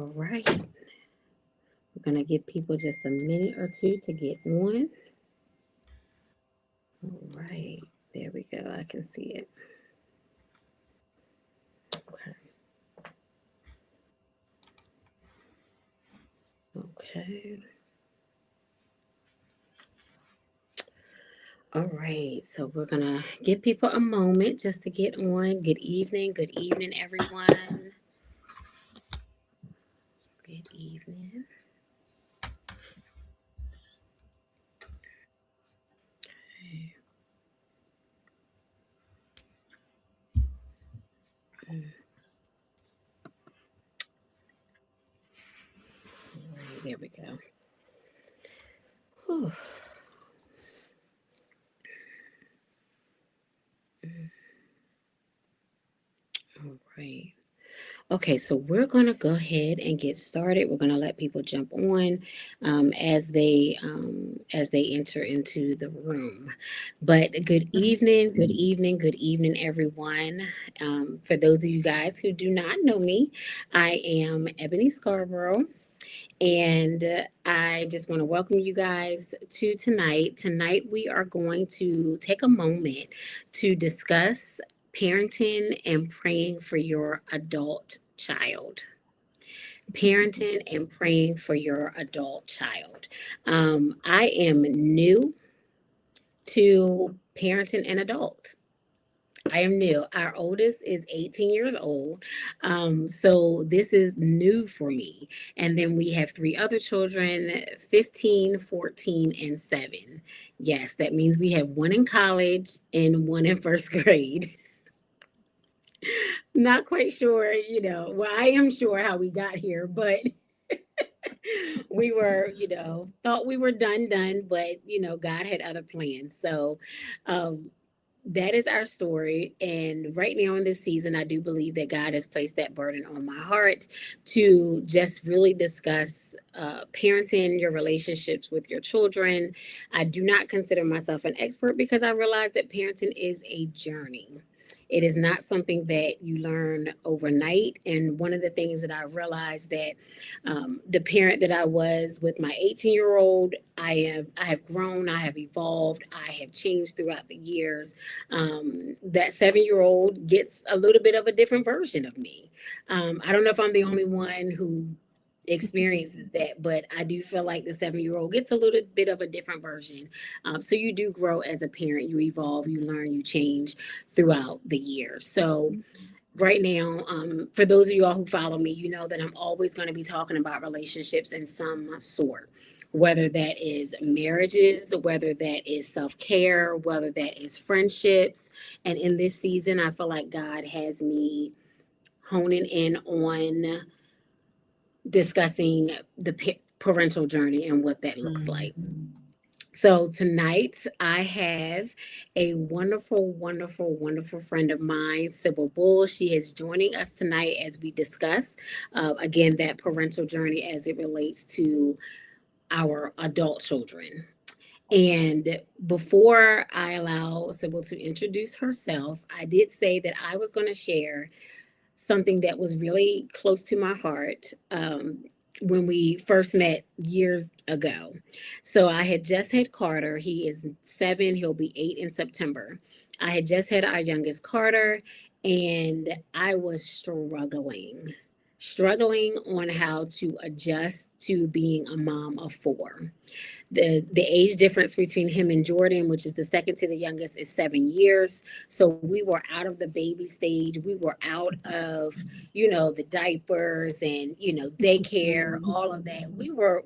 All right. We're going to give people just a minute or two to get on. All right. There we go. I can see it. Okay. Okay. All right. So we're going to give people a moment just to get on. Good evening. Good evening, everyone. Good evening. All right. There we go. Whew. All right. Okay, so we're going to go ahead and get started. We're going to let people jump on as they enter into the room. But good evening, everyone. For those of you guys who do not know me, I am Ebonie Scarborough. And I just want to welcome you guys to tonight. Tonight, we are going to take a moment to discuss parenting and praying for your adult child. Parenting and praying for your adult child. I am new to parenting an adult. I am new. Our oldest is 18 years old. So this is new for me. And then we have three other children, 15, 14, and 7. Yes, that means we have one in college and one in first grade. Not quite sure, well, I am sure how we got here, but we were, thought we were done, but, God had other plans. So, um, that is our story. And right now in this season, I do believe that God has placed that burden on my heart to just really discuss parenting, your relationships with your children. I do not consider myself an expert because I realize that parenting is a journey. It is not something that you learn overnight. And one of the things that I realized that the parent that I was with my 18-year-old, I have grown, I have evolved, I have changed throughout the years. That 7-year-old gets a little bit of a different version of me. I don't know if I'm the only one who experiences that, but I do feel like the 7-year-old gets a little bit of a different version. So you do grow as a parent, you evolve, you learn, you change throughout the years. So right now, for those of you all who follow me, you know that I'm always going to be talking about relationships in some sort, whether that is marriages, whether that is self care, whether that is friendships. And in this season, I feel like God has me honing in on discussing the parental journey and what that looks like. So tonight I have a wonderful, wonderful, wonderful friend of mine, Sybil Bull. She is joining us tonight as we discuss, again, that parental journey as it relates to our adult children. And before I allow Sybil to introduce herself, I did say that I was going to share something that was really close to my heart when we first met years ago. So I had just had Carter. He is 7, he'll be 8 in September. I had just had our youngest Carter, and I was struggling on how to adjust to being a mom of 4. The age difference between him and Jordan, which is the second to the youngest, is 7 years. So we were out of the baby stage. We were out of, the diapers and, daycare, all of that. We were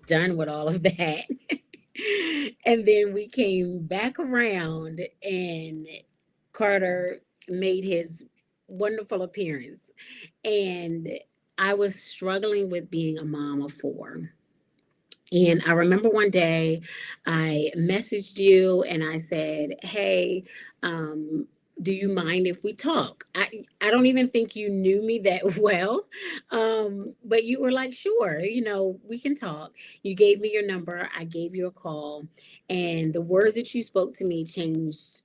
done with all of that. And then we came back around and Carter made his wonderful appearance. And I was struggling with being a mom of 4. And I remember one day I messaged you and I said, "Hey, do you mind if we talk?" I don't even think you knew me that well, but you were like, "Sure, we can talk." You gave me your number, I gave you a call, and the words that you spoke to me changed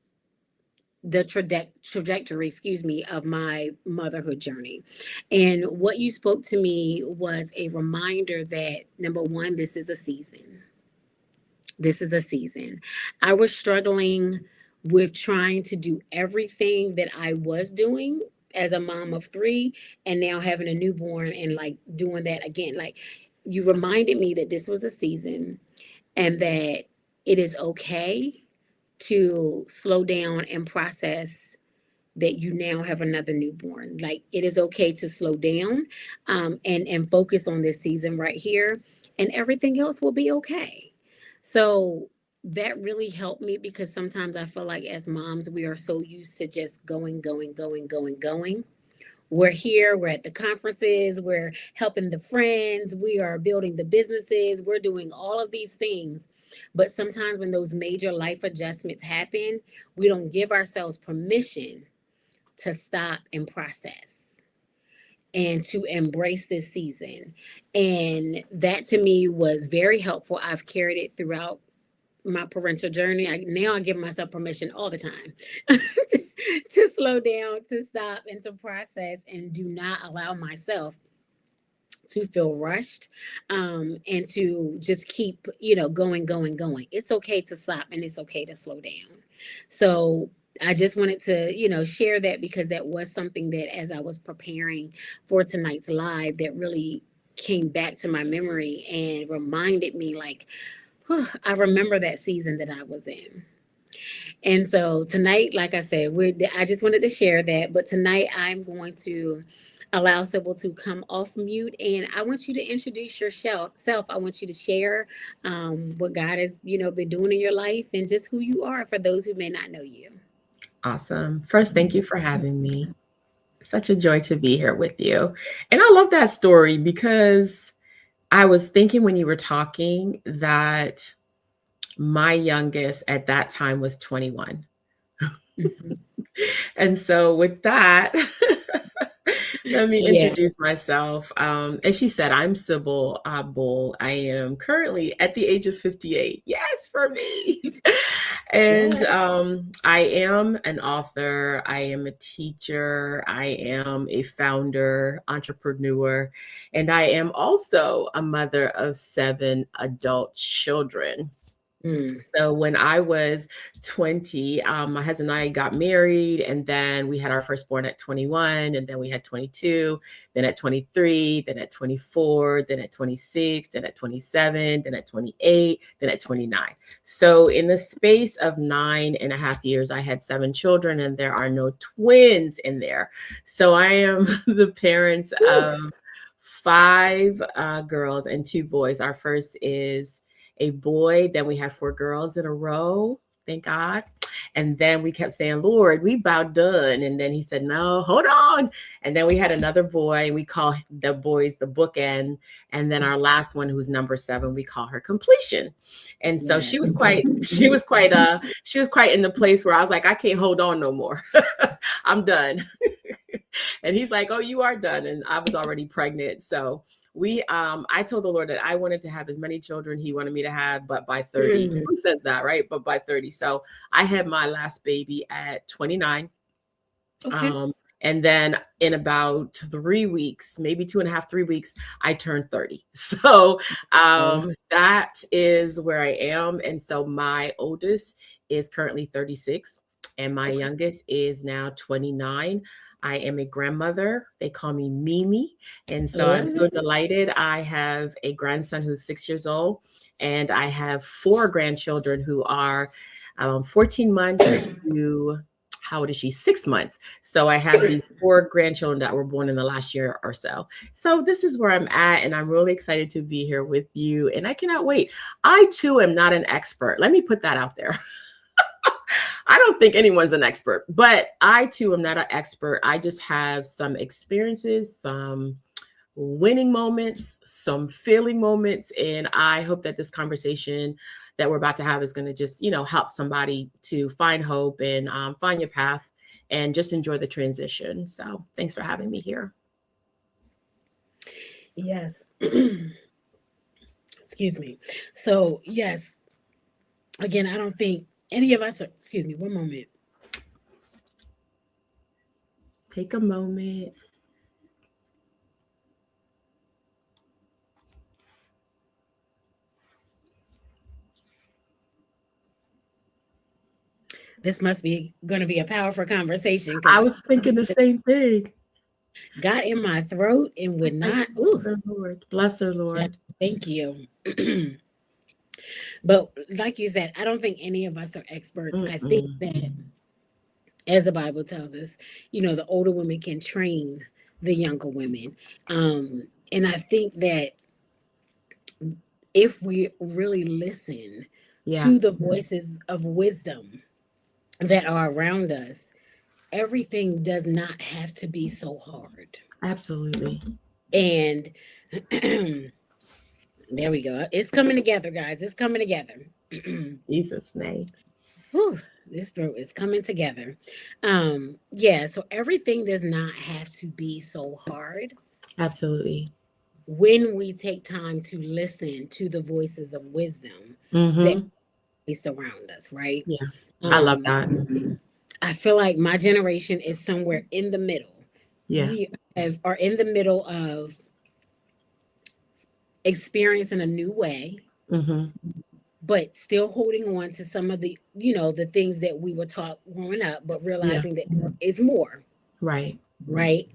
the trajectory, excuse me, of my motherhood journey. And what you spoke to me was a reminder that, number one, this is a season. This is a season. I was struggling with trying to do everything that I was doing as a mom of three, and now having a newborn and like doing that again. Like, you reminded me that this was a season, and that it is okay to slow down and process that you now have another newborn. Like, it is okay to slow down, and focus on this season right here, and everything else will be okay. So that really helped me, because sometimes I feel like as moms we are so used to just going, going, going, going, going. We're here, we're at the conferences, we're helping the friends, we are building the businesses, we're doing all of these things. But sometimes when those major life adjustments happen, we don't give ourselves permission to stop and process and to embrace this season. And that to me was very helpful. I've carried it throughout my parental journey. Now I give myself permission all the time to slow down, to stop, and to process, and do not allow myself to feel rushed, and to just keep, going, going, going. It's okay to stop, and it's okay to slow down. So I just wanted to, share that, because that was something that, as I was preparing for tonight's live, that really came back to my memory and reminded me, like, I remember that season that I was in. And so tonight, like I said, I just wanted to share that. But tonight I'm going to allow Sybil to come off mute, and I want you to introduce yourself. I want you to share what God has, been doing in your life, and just who you are for those who may not know you. Awesome. First, thank you for having me. Such a joy to be here with you. And I love that story because I was thinking when you were talking that my youngest at that time was 21. Mhm. And so, with that, let me Yeah. introduce myself. As she said, I'm Sybil Bull. I am currently at the age of 58. Yes, for me. And Yes. I am an author. I am a teacher. I am a founder, entrepreneur, and I am also a mother of 7 adult children. Mm. So when I was 20, my husband and I got married, and then we had our firstborn at 21, and then we had 22, then at 23, then at 24, then at 26, then at 27, then at 28, then at 29. So in the space of 9.5 years, I had 7 children, and there are no twins in there. So I am the parents Whew. of 5 girls and 2 boys. Our first is a boy. Then we had 4 girls in a row. Thank God. And then we kept saying, Lord, we about done. And then he said, no, hold on. And then we had another boy. We call the boys the bookend. And then our last one, who's number 7, we call her completion. And so she was Yes. quite, she was quite in the place where I was like, I can't hold on no more. I'm done. And he's like, oh, you are done. And I was already pregnant. So I told the Lord that I wanted to have as many children he wanted me to have, but by 30. Mm. Who says that, right? But by 30. So I had my last baby at 29. Okay. Um, and then in about 3 weeks, maybe 2.5, 3 weeks, I turned 30. So Oh. that is where I am. And so my oldest is currently 36, and my Okay. youngest is now 29. I am a grandmother. They call me Mimi. And I so I'm love so it. delighted. I have a grandson who's 6 years old, and I have 4 grandchildren who are 14 months to, how old is she? 6 months. So I have these 4 grandchildren that were born in the last year or so. So this is where I'm at, and I'm really excited to be here with you. And I cannot wait. I too am not an expert. Let me put that out there. I don't think anyone's an expert, but I too am not an expert. I just have some experiences, some winning moments, some failing moments. And I hope that this conversation that we're about to have is going to just, help somebody to find hope and find your path and just enjoy the transition. So thanks for having me here. Yes. Excuse me. So, yes, again, I don't think any of us, excuse me, one moment. take a moment. This must be going to be a powerful conversation I because was thinking the same thing. got in my throat and I would said, not. bless Ooh, her, Lord. Bless her, yeah, Lord. thank you. But like you said, I don't think any of us are experts. I think Mm-mm. that, as the Bible tells us, the older women can train the younger women. And I think that if we really listen Yeah, to the voices of wisdom that are around us, everything does not have to be so hard. absolutely. And there we go. It's coming together, guys. It's coming together. Jesus' name. Whew, this throat is coming together. Yeah, so everything does not have to be so hard Absolutely. when we take time to listen to the voices of wisdom that Mm-hmm. is around us, right? Yeah, I love Um, that. I feel like my generation is somewhere in the middle. Yeah. Are in the middle of experiencing a new way, Mm-hmm. but still holding on to some of the things that we were taught growing up, but Yeah. realizing that there is more, Right. right?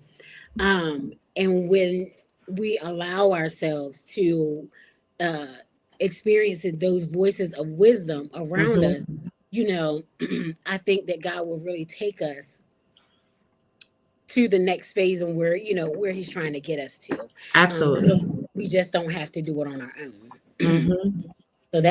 And when we allow ourselves to uh, experience those voices of wisdom around Mm-hmm. us, you know, I think that God will really take us to the next phase and where He's trying to get us to. Absolutely. We just don't have to do it on our own. Mm-hmm. So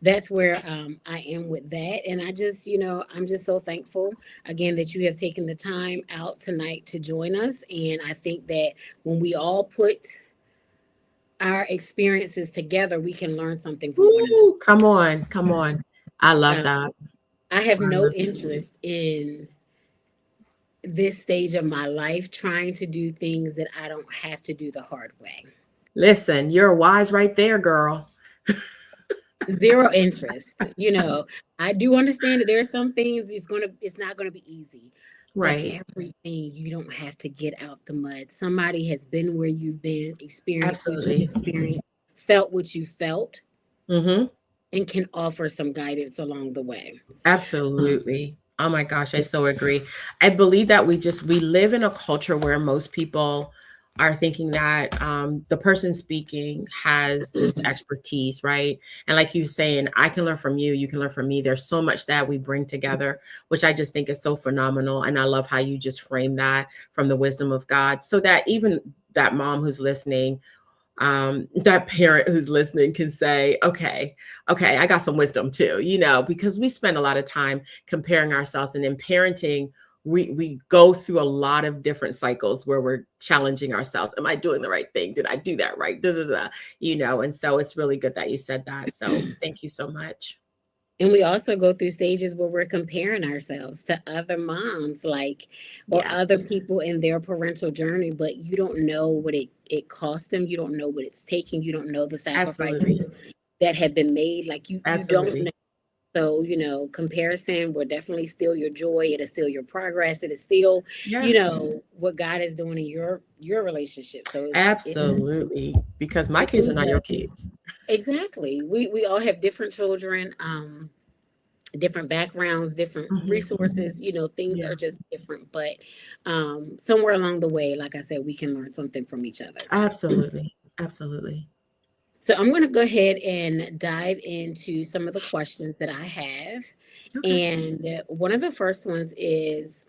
that's where I am with that, and I'm just so thankful again that you have taken the time out tonight to join us. And I think that when we all put our experiences together, we can learn something from one another. Ooh, come on. Come on. I love Uh, that. I have I no love that. interest in this stage of my life trying to do things that I don't have to do the hard way. Listen, you're wise right there, girl. Zero interest. I do understand that there are some things it's not gonna be easy, but Right. everything you don't have to get out the mud. Somebody has been where you've been, experienced what you Absolutely. experienced, felt what you felt, Mm-hmm. and can offer some guidance along the way. Um, Absolutely. Oh my gosh, I so agree. I believe that we live in a culture where most people are thinking that the person speaking has this expertise, right? And like you saying, I can learn from you, you can learn from me. There's so much that we bring together, which I just think is so phenomenal. And I love how you just frame that from the wisdom of God, so that even that mom who's listening, that parent who's listening can say, okay, I got some wisdom too, because we spend a lot of time comparing ourselves, and in parenting, we go through a lot of different cycles where we're challenging ourselves. Am I doing the right thing? Did I do that right? Da, da, da, and so it's really good that you said that. So thank you so much. And we also go through stages where we're comparing ourselves to other moms, like, or Yeah, other people in their parental journey, but you don't know what it cost them. You don't know what it's taking. You don't know the absolutely. sacrifices that have been made. Like you don't know. Absolutely. So, comparison will definitely steal your joy. It'll steal your progress. It'll steal, Yeah, what God is doing in your relationship. So absolutely. Because my it kids are behooves not your us. kids. Exactly. We all have different children. Different backgrounds, different Hmm. resources, things Yeah, are just different. But somewhere along the way, like I said, we can learn something from each other. absolutely. Absolutely. So I'm going to go ahead and dive into some of the questions that I have. Okay. And one of the first ones is,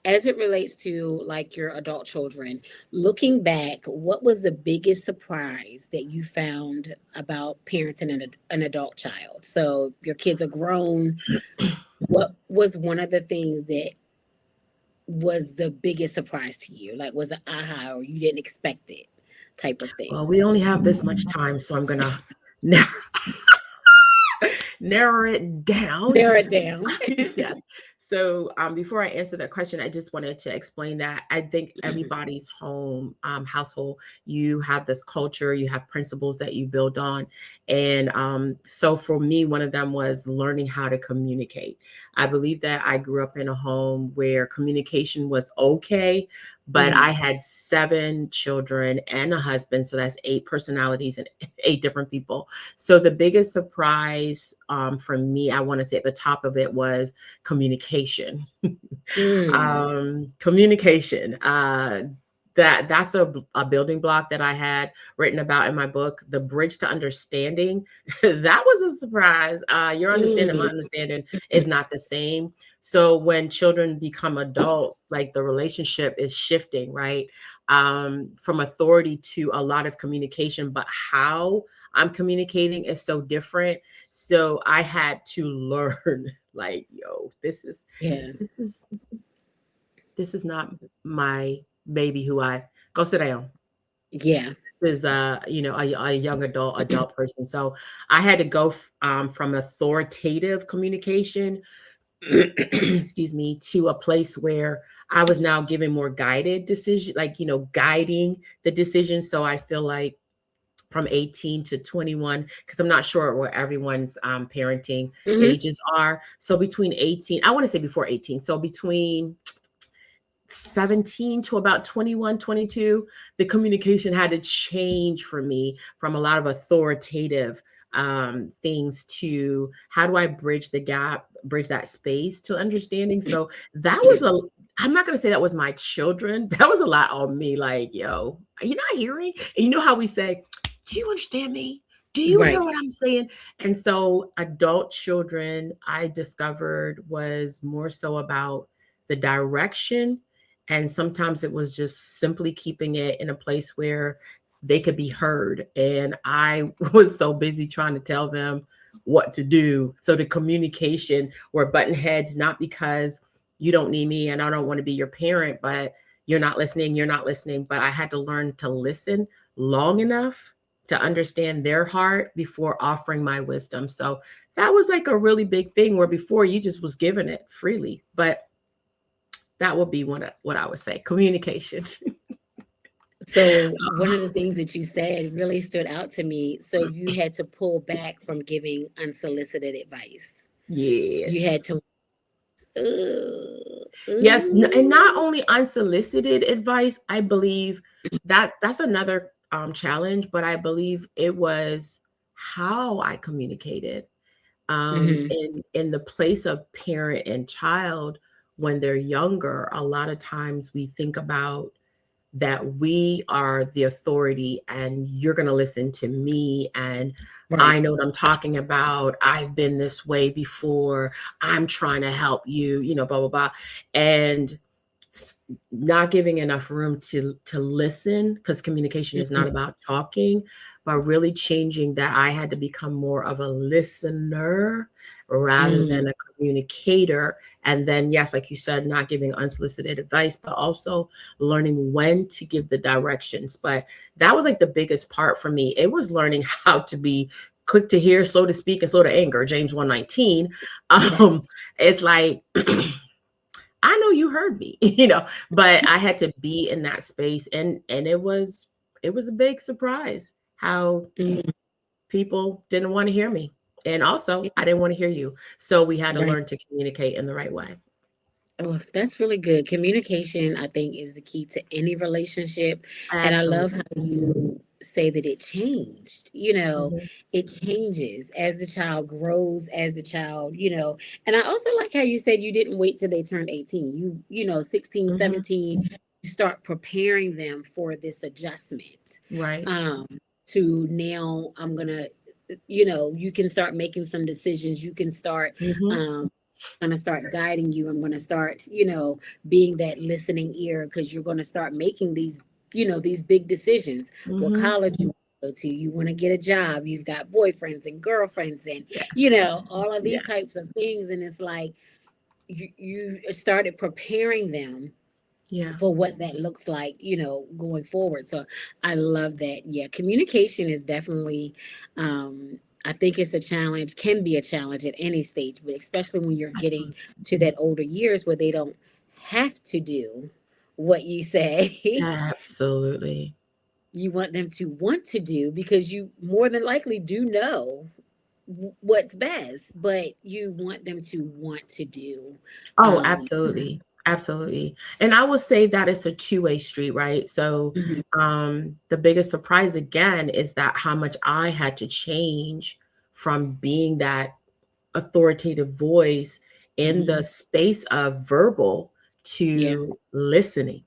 as it relates to like your adult children, looking back, what was the biggest surprise that you found about parenting an adult child? So your kids are grown. What was one of the things that was the biggest surprise to you? Like, was it aha, or you didn't expect it, type of thing? Well, we only have this much time, so I'm gonna narrow, narrow it down. Narrow it down. Yes. So before I answer that question, I just wanted to explain that I think everybody's home, household, you have this culture, you have principles that you build on. And so for me, one of them was learning how to communicate. I believe that I grew up in a home where communication was okay, but I Mhm. had 7 children and a husband. So that's 8 personalities and 8 different people. So the biggest surprise for me, I want to say at the top of it was communication. Mm. Communication. That's a building block that I had written about in my book, The Bridge to Understanding. That was a surprise. Your understanding, my Mm. understanding is not the same. So when children become adults, like the relationship is shifting, right? From authority to a lot of communication, but how I'm communicating is so different. So I had to learn, like, yo, Yeah. this is this is not my baby who I go sit down. Yeah. This is a young adult person. So I had to go from authoritative communication, excuse me, to a place where I was now giving more guided decision, like guiding the decision. So I feel like from 18 to 21, because I'm not sure where everyone's parenting Mhm. ages are. So between 18, I want to say before 18. So between 17 to about 21, 22, the communication had to change for me from a lot of authoritative things to how do I bridge the gap, bridge that space to understanding. So that was I'm not going to say that was my children. That was a lot on me. Like, yo, are you not hearing? And you know how we say, do you understand me? Do you hear Right. what I'm saying? And so adult children, I discovered was more so about the direction, and sometimes it was just simply keeping it in a place where they could be heard. And I was so busy trying to tell them what to do. So the communication were button heads, not because you don't need me and I don't want to be your parent, but you're not listening. But I had to learn to listen long enough to understand their heart before offering my wisdom. So that was like a really big thing where before you just was giving it freely. But that would be what I would say. Communication. So one of the things that you said really stood out to me. So you had to pull back from giving unsolicited advice. You Yes. had to. Yes, and not Ooh. only unsolicited advice, I believe that's another challenge, but I believe it was how I communicated. Mhm. In the place of parent and child when they're younger, a lot of times we think about that we are the authority and you're going to listen to me and I Right. know what I'm talking about. I've been this way before. I'm trying to help you, blah blah blah. And not giving enough room to listen, because communication is not Mhm. about talking, but really changing that I had to become more of a listener rather Mm. than a communicator. And then yes, like you said, not giving unsolicited advice, but also learning when to give the directions. But that was like the biggest part for me. It was learning how to be quick to hear, slow to speak, and slow to anger, James 1:19. Right. It's like I know you heard me, but I had to be in that space, and it was a big surprise how Mm. people didn't want to hear me. And also, I didn't want to hear you. So we had to Right. learn to communicate in the right way. Oh, that's really good. Communication, I think, is the key to any relationship. And I love how Absolutely. you say that it changed. Mhm, It changes as the child grows, as the child. And I also like how you said you didn't wait till they turned 18. 16, mhm, 17, you start preparing them for this adjustment. right. Um, to now, you can start making some decisions. You can start, Mhm, um, going to start guiding you. I'm going to start, being that listening ear because you're going to start making these big decisions. What mhm, college you go to, you want to get a job, you've got boyfriends and girlfriends and, yes, all of yeah, these types of things. And it's like you started preparing them yeah, for what that looks like, going forward. So I love that. Yeah, communication is definitely I think it's a challenge, can be a challenge at any stage, but especially when you're getting to that older years where they don't have to do what you say. Absolutely. You want them to want to do because you more than likely do know what's best, but you want them to want to do. Oh, Um, absolutely. Absolutely. And I would say that it's a two-way street, right? So mhm, the biggest surprise again is that how much I had to change from being that authoritative voice in mhm, the space of verbal yeah, to listening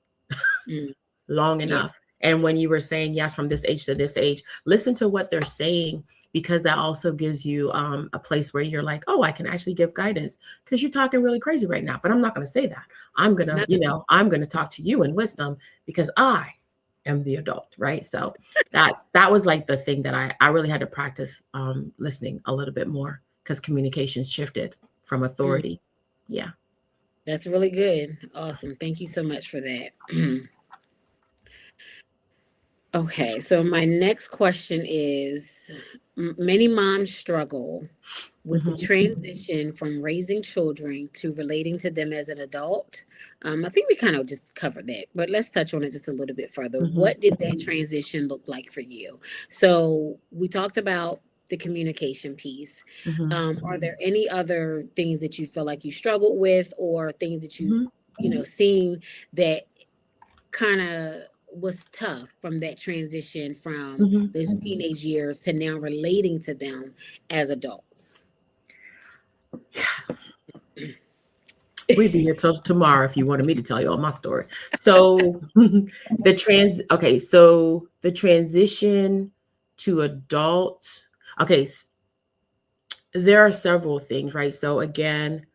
mm, long yeah, enough. And when you were saying, yes, from this age to this age, listen to what they're saying, because that also gives you a place where you're like, oh, I can actually give guidance because you're talking really crazy right now. But I'm not going to say that. I'm going to, not I'm going to talk to you in wisdom because I am the adult. Right. So that was like the thing that I really had to practice listening a little bit more because communication shifted from mm, authority. Yeah. that's really good. Awesome. Thank you so much for that. Okay, so my next question is many moms struggle with the Hmm. transition from raising children to relating to them as an adult. I think we kind of just covered that, but let's touch on it just a little bit further. Hmm. What did that transition look like for you? So we talked about the communication piece. Hmm. Are there any other things that you feel like you struggled with, or things that you, Hmm. seen that kind of was tough from that transition from Hmm. those teenage years to now relating to them as adults? We'd be here till tomorrow if you wanted me to tell you all my story. So so the transition to adult, okay, there are several things, right? So again,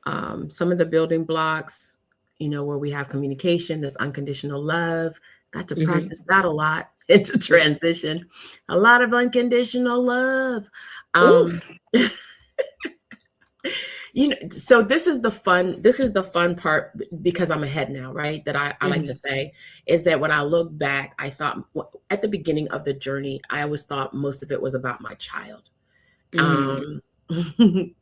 some of the building blocks, where we have communication, there's unconditional love. Got to Hmm. practice that a lot into transition. A lot of unconditional love. Ooh. Um, so this is the fun part, because I'm ahead now, right? That I like to Hmm. say is that when I look back, I thought at the beginning of the journey, I always thought most of it was about my child. Mm. um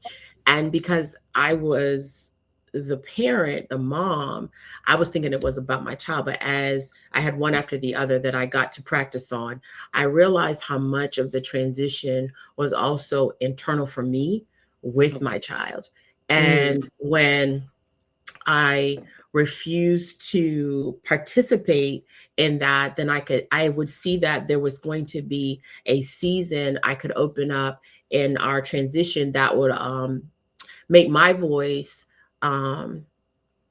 and because I was the parent, the mom, I was thinking it was about my child. But as I had one after the other that I got to practice on, I realized how much of the transition was also internal for me with Okay. my child. Mm. And when I refused to participate in that, then I would see that there was going to be a season I could open up in our transition that would make my voice um,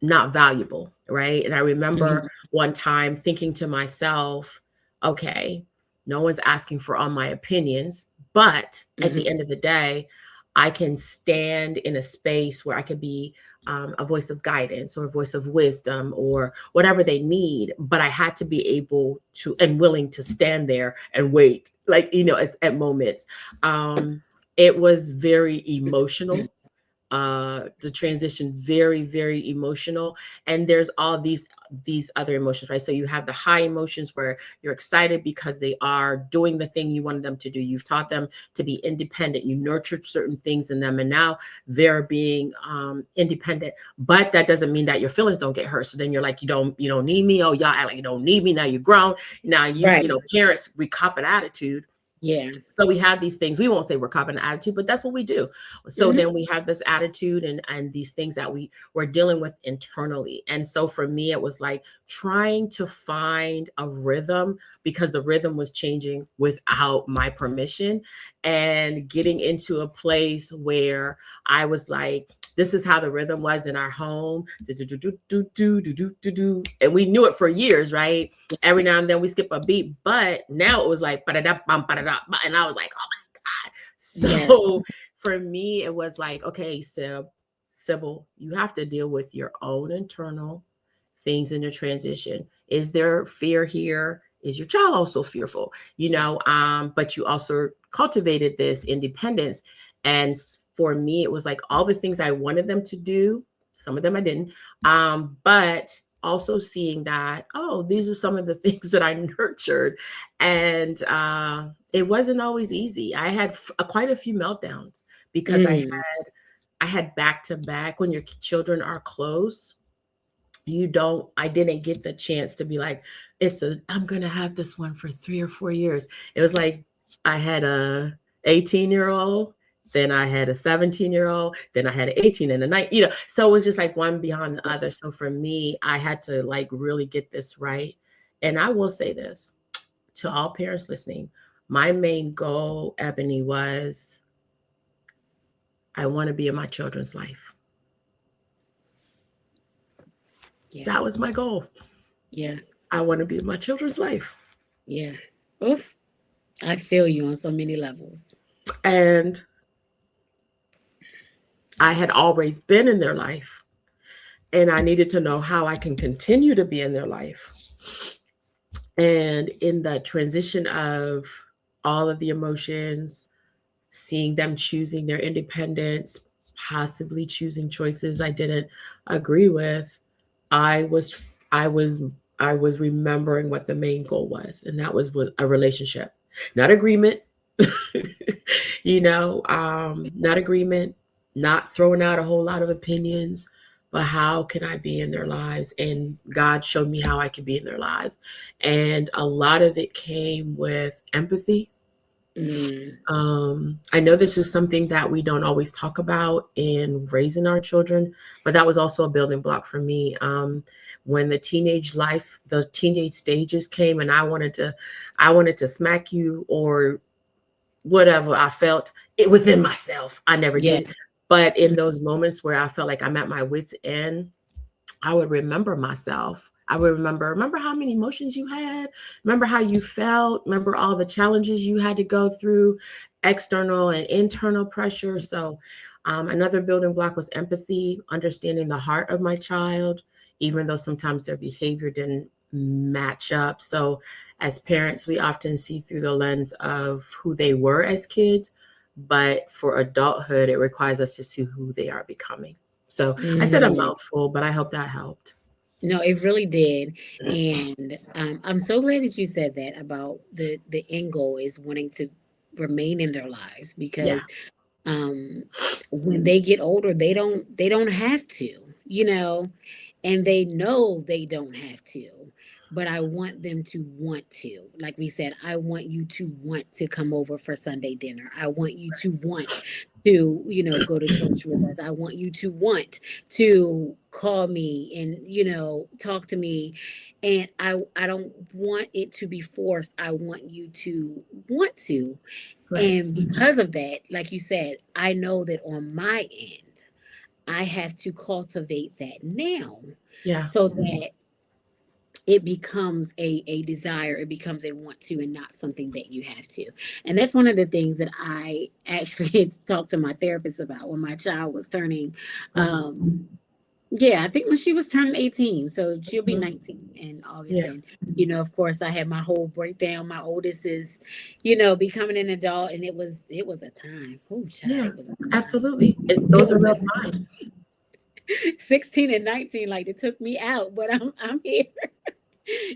not valuable, right? And I remember Hmm. one time thinking to myself, okay, no one's asking for all my opinions, but at the Hmm. end of the day, I can stand in a space where I could be a voice of guidance or a voice of wisdom or whatever they need. But I had to be able to and willing to stand there and wait, like, at moments. It was very emotional, the transition, very, very emotional. And there's all these other emotions, right? So you have the high emotions where you're excited because they are doing the thing you wanted them to do. You've taught them to be independent, you nurtured certain things in them, and now they're being independent. But that doesn't mean that your feelings don't get hurt. So then you're like, you don't need me. Oh, y'all act like you don't need me. Now you're grown. Now Right. parents, we cop an attitude. Yeah. So we have these things. We won't say we're copying an attitude, but that's what we do. So Hmm. then we have this attitude and these things that we're dealing with internally. And so for me, it was like trying to find a rhythm, because the rhythm was changing without my permission, and getting into a place where I was like, this is how the rhythm was in our home. Do, do, do, do, do, do, do, do, do, do. And we knew it for years, right? Every now and then we skip a beat, but now it was like ba-da-da, bum, ba-da-da, and I was like, oh my God. Yes. So for me, it was like, okay, Sybil, you have to deal with your own internal things in the transition. Is there fear here? Is your child also fearful? But you also cultivated this independence. And for me, it was like all the things I wanted them to do. Some of them I didn't. But also seeing that, oh, these are some of the things that I nurtured. And it wasn't always easy. I had quite a few meltdowns because Mm, I had back to back. When your children are close, I didn't get the chance to be like, I'm gonna have this one for 3 or 4 years. It was like I had a 18-year-old, then I had a 17-year-old, then I had an 18 and a 9, so it was just like one beyond the other. So for me, I had to like really get this right. And I will say this to all parents listening, my main goal, Ebonie, was I want to be in my children's life. yeah, That was my goal. yeah, I want to be in my children's life. yeah. Oof, I feel you on so many levels. And I had always been in their life, and I needed to know how I can continue to be in their life. And in the transition of all of the emotions, seeing them choosing their independence, possibly choosing choices I didn't agree with, I was I was I was remembering what the main goal was, and that was a relationship, not agreement. Not agreement, not throwing out a whole lot of opinions, but how can I be in their lives? And God showed me how I could be in their lives. And a lot of it came with empathy. Mm, I know this is something that we don't always talk about in raising our children, but that was also a building block for me. When the teenage stages came, and I wanted to smack you or whatever. I felt it within myself. I never yes. did. But in those moments where I felt like I'm at my wits' end, I would remember myself. I would remember how many emotions you had, remember how you felt, remember all the challenges you had to go through, external and internal pressure. So, another building block was empathy, understanding the heart of my child, even though sometimes their behavior didn't match up. So, as parents, we often see through the lens of who they were as kids, but for adulthood, it requires us to see who they are becoming. So I said a Mm. mouthful, but I hope that helped. No, it really did. And I'm so glad that you said that about the end goal is wanting to remain in their lives Yeah. because um when they get older they don't have to, you know, and they know they don't have to, but I want them to want to. Like we said, I want you to want to come over for Sunday dinner. I want you to want to, go to church with us. I want you to want to call me and, talk to me. And I don't want it to be forced. I want you to want to. Right. And because of that, like you said, I know that on my end, I have to cultivate that now Yeah. so that it becomes a desire, it becomes a want to, and not something that you have to. And that's one of the things that I actually had talked to my therapist about when my child was turning Mhm. yeah, I think when she was turning 18, so she'll be Mhm. 19 in August. Yeah. And, of course, I had my whole breakdown. My oldest is, becoming an adult, and it was a time. Oh, child, Yeah. it was a time. Absolutely. It Those are was a real time. times. 16 and 19, like it took me out, but I'm here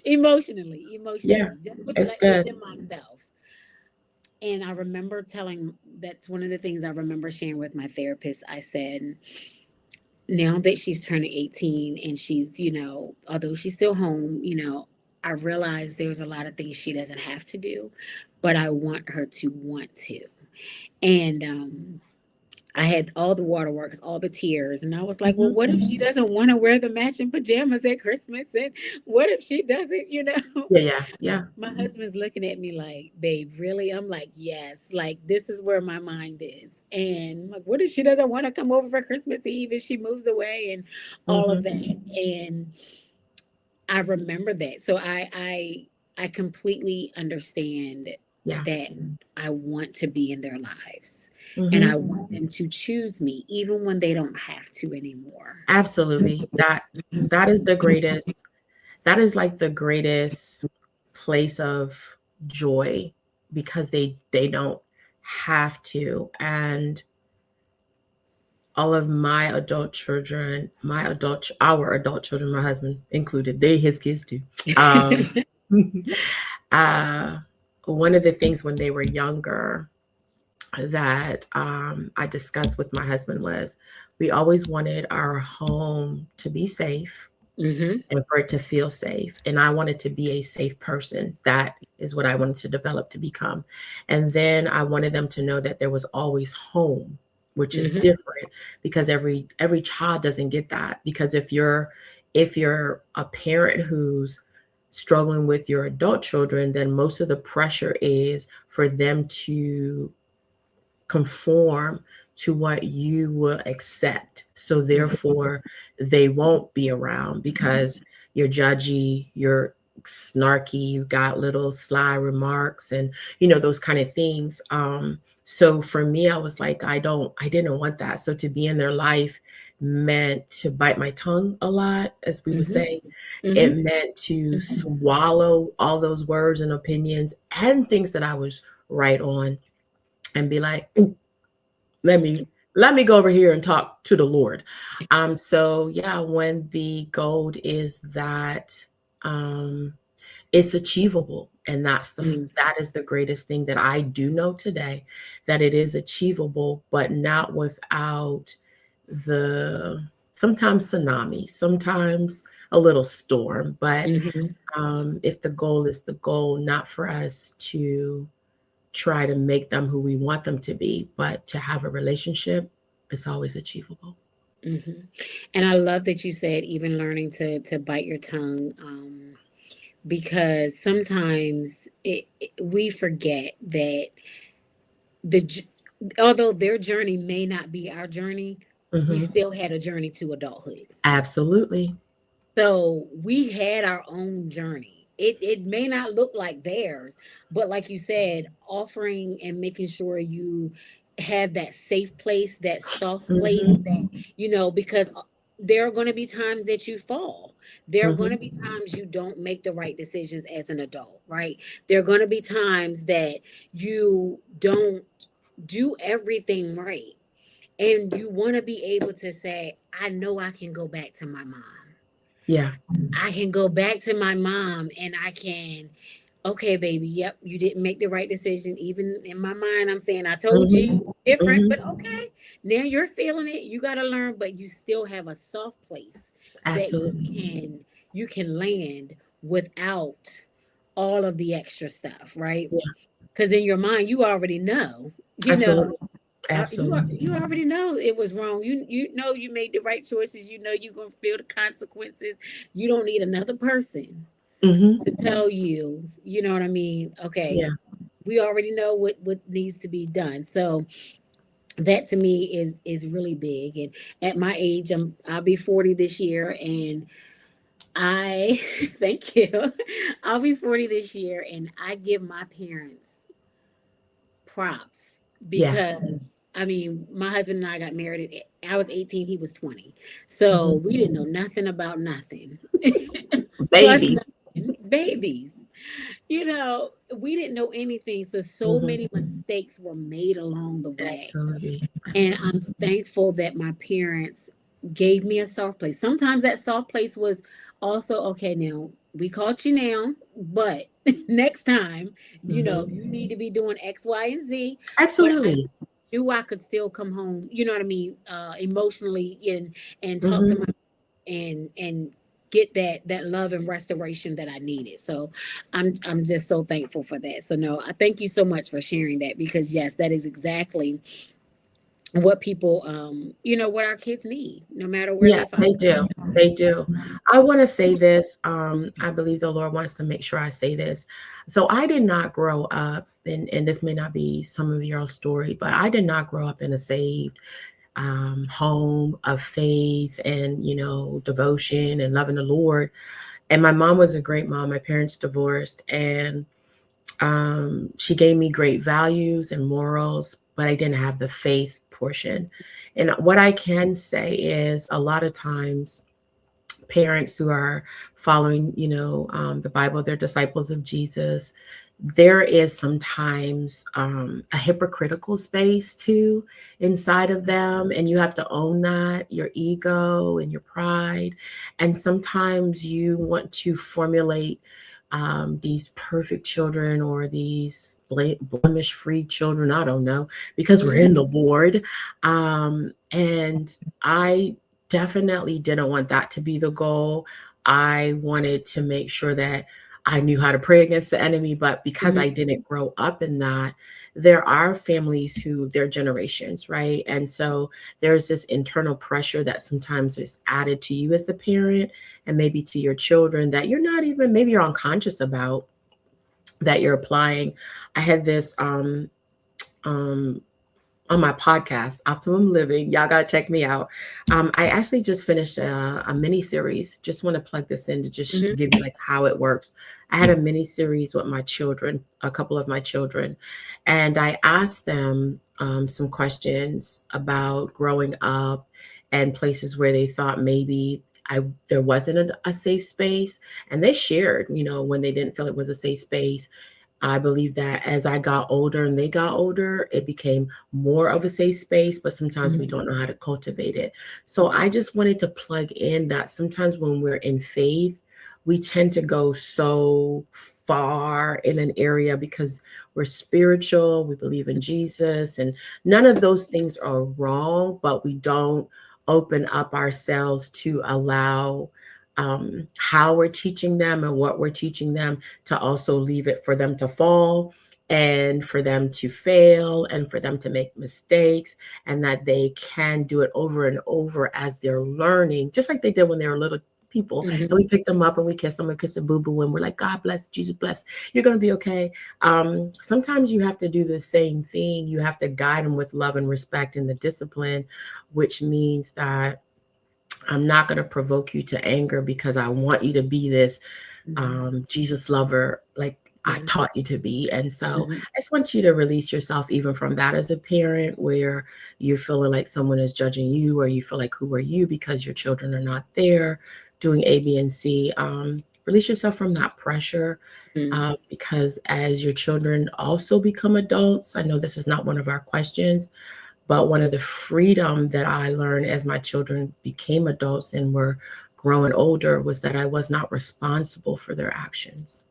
emotionally, Yeah. just It's good. within myself. And I remember that's one of the things I remember sharing with my therapist. I said, now that she's turning 18 and she's, although she's still home, I realize there's a lot of things she doesn't have to do, but I want her to want to. And I had all the waterworks, all the tears, and I was like, well, Mhm. what if she doesn't want to wear the matching pajamas at Christmas? And what if she doesn't, Yeah. Yeah. Yeah. My husband's looking at me like, babe, really? I'm like, yes, like this is where my mind is. And like, what if she doesn't want to come over for Christmas Eve if she moves away and all of Mhm. that? And I remember that. So I completely understand Yeah. that I want to be in their lives. And I Mhm. want them to choose me even when they don't have to anymore. Absolutely. That is the greatest. That is like the greatest place of joy because they don't have to. And all of my adult children, our adult children, my husband included, they his kids too. Um, uh, One of the things when they were younger that I discussed with my husband was we always wanted our home to be safe Mm-hmm. and for it to feel safe. And I wanted to be a safe person. That is what I wanted to develop to become. And then I wanted them to know that there was always home, which is Mm-hmm. different because every child doesn't get that. Because if you're a parent who's struggling with your adult children, then most of the pressure is for them to conform to what you will accept. So therefore, they won't be around because you're judgy, you're snarky, you got little sly remarks and those kind of things. So for me, I was like, I didn't want that. So to be in their life meant to bite my tongue a lot, as we would Mm-hmm. say. It Mm-hmm. meant to swallow all those words and opinions and things that I was right on and be like, let me let me go over here and talk to the Lord. So yeah, when the goal is that um it's achievable, and Mm-hmm. that is the greatest thing that I do know today, that it is achievable, but not without the sometimes tsunami, sometimes a little storm. But Mm-hmm. if the goal is the goal, not for us to try to make them who we want them to be, but to have a relationship, it's always achievable. Mm-hmm. And I love that you said even learning to bite your tongue, because sometimes we forget that the j- although their journey may not be our journey, we Hmm. still had a journey to adulthood. Absolutely. So we had our own journey. It may not look like theirs, but like you said, offering and making sure you have that safe place, that soft place, Hmm. that because there are going to be times that you fall. There are going to Hmm. be times you don't make the right decisions as an adult, right? There are going to be times that you don't do everything right. And you want to be able to say, I know I can go back to my mom. Yeah. I can go back to my mom and I can, okay, baby, yep, you didn't make the right decision. Even in my mind, I'm saying, I told Hmm. you different, Hmm. but okay, now you're feeling it. You got to learn, but you still have a soft place that Absolutely. you can land without all of the extra stuff, right? Yeah. Because in your mind, you already know, you know, Absolutely. Absolutely. you already know it was wrong. You know you made the right choices. You know you're gonna feel the consequences. You don't need another person Hmm. to tell you. You know what I mean? Okay, Yeah. we already know what needs to be done. So that to me is really big. And at my age, I'll be 40 this year, and I thank you. I'll be 40 this year, and I give my parents props Yeah. because I mean, my husband and I got married I was 18, he was 20. So Hmm. we didn't know nothing about nothing. Plus Babies. nothing, babies. We didn't know anything. So Hmm. many mistakes were made along the way. Absolutely. And I'm Absolutely. thankful that my parents gave me a soft place. Sometimes that soft place was also, okay, now we caught you now, but next time, Hmm. you need to be doing X, Y, and Z. But I Absolutely. knew I could still come home, you know what I mean, emotionally, and talk to Hmm. my and get that love and restoration that I needed. So I'm just so thankful for that. So no, I thank you so much for sharing that, because yes, that is exactly what people what our kids need, no matter where Yeah, they find they do. They do. I want to say this. I believe the Lord wants to make sure I say this. So I did not grow up, and this may not be some of your story, but I did not grow up in a saved home of faith and devotion and loving the Lord. And my mom was a great mom. My parents divorced, and she gave me great values and morals, but I didn't have the faith portion. And what I can say is a lot of times parents who are following, the Bible, they're disciples of Jesus. there is sometimes a hypocritical space too inside of them, and you have to own that, your ego and your pride. And sometimes you want to formulate these perfect children or these blemish free children, I don't know, because we're Mhm. in the Lord. And I definitely didn't want that to be the goal. I wanted to make sure that I knew how to pray against the enemy, but because Mhm. I didn't grow up in that, there are families who they're generations, right? And so there's this internal pressure that sometimes is added to you as the parent and maybe to your children that you're not even, maybe you're unconscious about, that you're applying. I had this um on my podcast, Optimum Living. Y'all gotta check me out. I actually just finished a mini series. Just want to plug this in to just Mhm. give you like how it works. I had a mini series with my children, a couple of my children, and I asked them some questions about growing up and places where they thought maybe there wasn't a safe space, and they shared, when they didn't feel it was a safe space. I believe that as I got older and they got older, it became more of a safe space, but sometimes we Mhm. don't know how to cultivate it. So I just wanted to plug in that sometimes when we're in faith, we tend to go so far in an area because we're spiritual, we believe in Jesus, and none of those things are wrong, but we don't open up ourselves to allow how we're teaching them and what we're teaching them to also leave it for them to fall and for them to fail and for them to make mistakes, and that they can do it over and over as they're learning, just like they did when they were little people. And Mhm. we pick them up and we kiss them and kiss the boo boo and we're like, God bless, Jesus bless, you're going to be okay. Sometimes you have to do the same thing. You have to guide them with love and respect and the discipline, which means that I'm not going to provoke you to anger because I want you to be this Mhm. Jesus lover, like I Yeah. taught you to be. And so Mhm. I just want you to release yourself even from that as a parent, where you're feeling like someone is judging you, or you feel like, who are you, because your children are not there doing A, B, and C. Release yourself from that pressure. Mhm. Because as your children also become adults, I know this is not one of our questions, but one of the freedom that I learned as my children became adults and were growing older was that I was not responsible for their actions.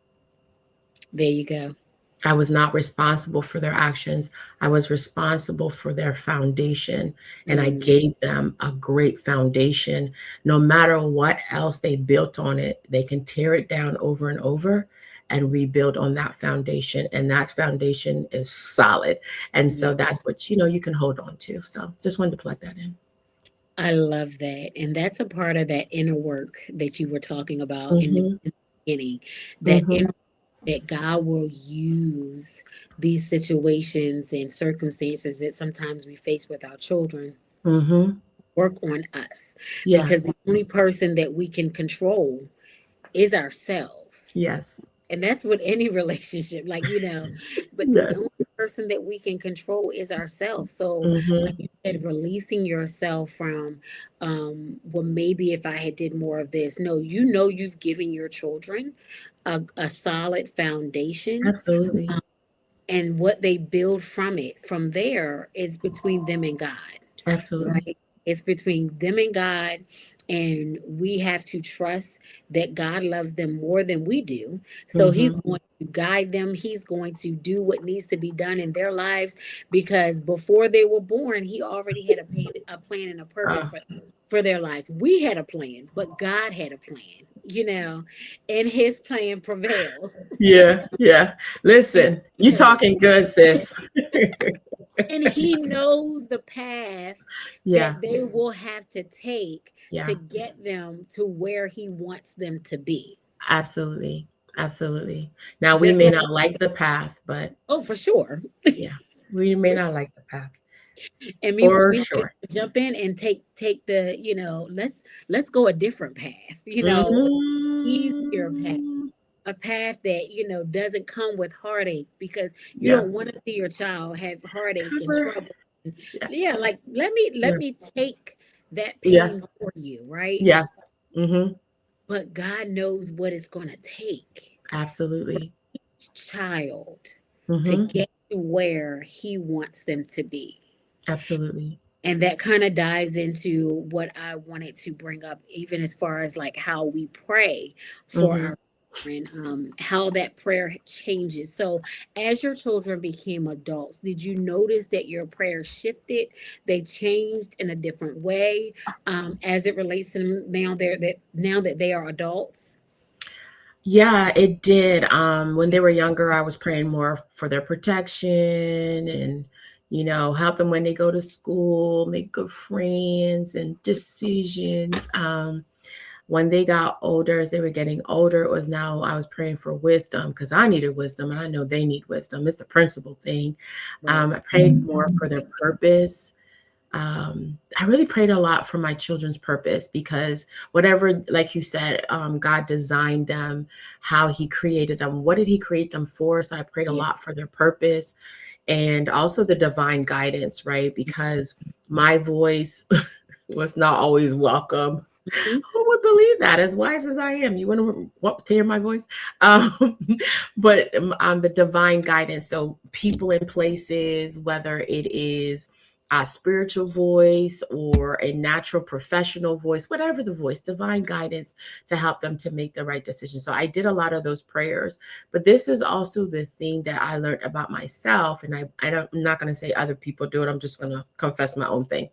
There you go. I was not responsible for their actions. I was responsible for their foundation. And I Mm. gave them a great foundation. No matter what else they built on it, they can tear it down over and over and rebuild on that foundation. And that foundation is solid. And Yeah. so that's what, you can hold on to. So just wanted to plug that in. I love that. And that's a part of that inner work that you were talking about Mm-hmm. in the beginning. That Mm-hmm. inner that God will use these situations and circumstances that sometimes we face with our children Mm-hmm. work on us, because Yes. the only person that we can control is ourselves. Yes. And that's with any relationship, like, but the Yes. only person that we can control is ourselves. So like Mm-hmm. you said, releasing yourself from, well, maybe if I had did more of this. No, you've given your children a solid foundation, Absolutely. and what they build from it from there is between them and God, Absolutely. right? It's between them and God, and we have to trust that God loves them more than we do. So He's Mm-hmm. going to guide them. He's going to do what needs to be done in their lives, because before they were born, He already had a plan and a purpose Uh, for their lives. We had a plan, but God had a plan, and His plan prevails. yeah. Yeah. And Listen, you talking good, sis. and he knows the path Yeah. that they will have to take Yeah. to get them to where he wants them to be. Absolutely. Absolutely. Now we Just may like, not like the path, but oh, for sure. yeah, we may not like the path And for we might sure. jump in and take the, let's go a different path, easier path, Mm-hmm. a path that doesn't come with heartache, because you Yeah. don't want to see your child have heartache and Cover. trouble. Yeah. Yeah, like let Yeah. me take that pain Yes. for you, right? Yes. Mm-hmm. But God knows what it's going to take. Absolutely. child to Mm-hmm. get to where he wants them to be. Absolutely. And that kind of dives into what I wanted to bring up, even as far as like how we pray for Mm-hmm. our children, how that prayer changes. So, as your children became adults, did you notice that your prayer shifted? They changed in a different way, as it relates to them now that they are adults. Yeah, it did. When they were younger, I was praying more for their protection and, help them when they go to school, make good friends and decisions. When they got older, as they were getting older, it was now I was praying for wisdom because I needed wisdom and I know they need wisdom. It's the principal thing. Right. I prayed more for their purpose. I really prayed a lot for my children's purpose because whatever, like you said, God designed them, how He created them, what did He create them for? So I prayed a Yeah. lot for their purpose and also the divine guidance, right? Because my voice was not always welcome. Mhm. Who would believe that? As wise as I am, you want to hear my voice? Um, but the divine guidance. So people in places, whether it is a spiritual voice or a natural professional voice, whatever the voice, divine guidance to help them to make the right decision. So I did a lot of those prayers. But this is also the thing that I learned about myself. And I'm not going to say other people do it. I'm just going to confess my own thing.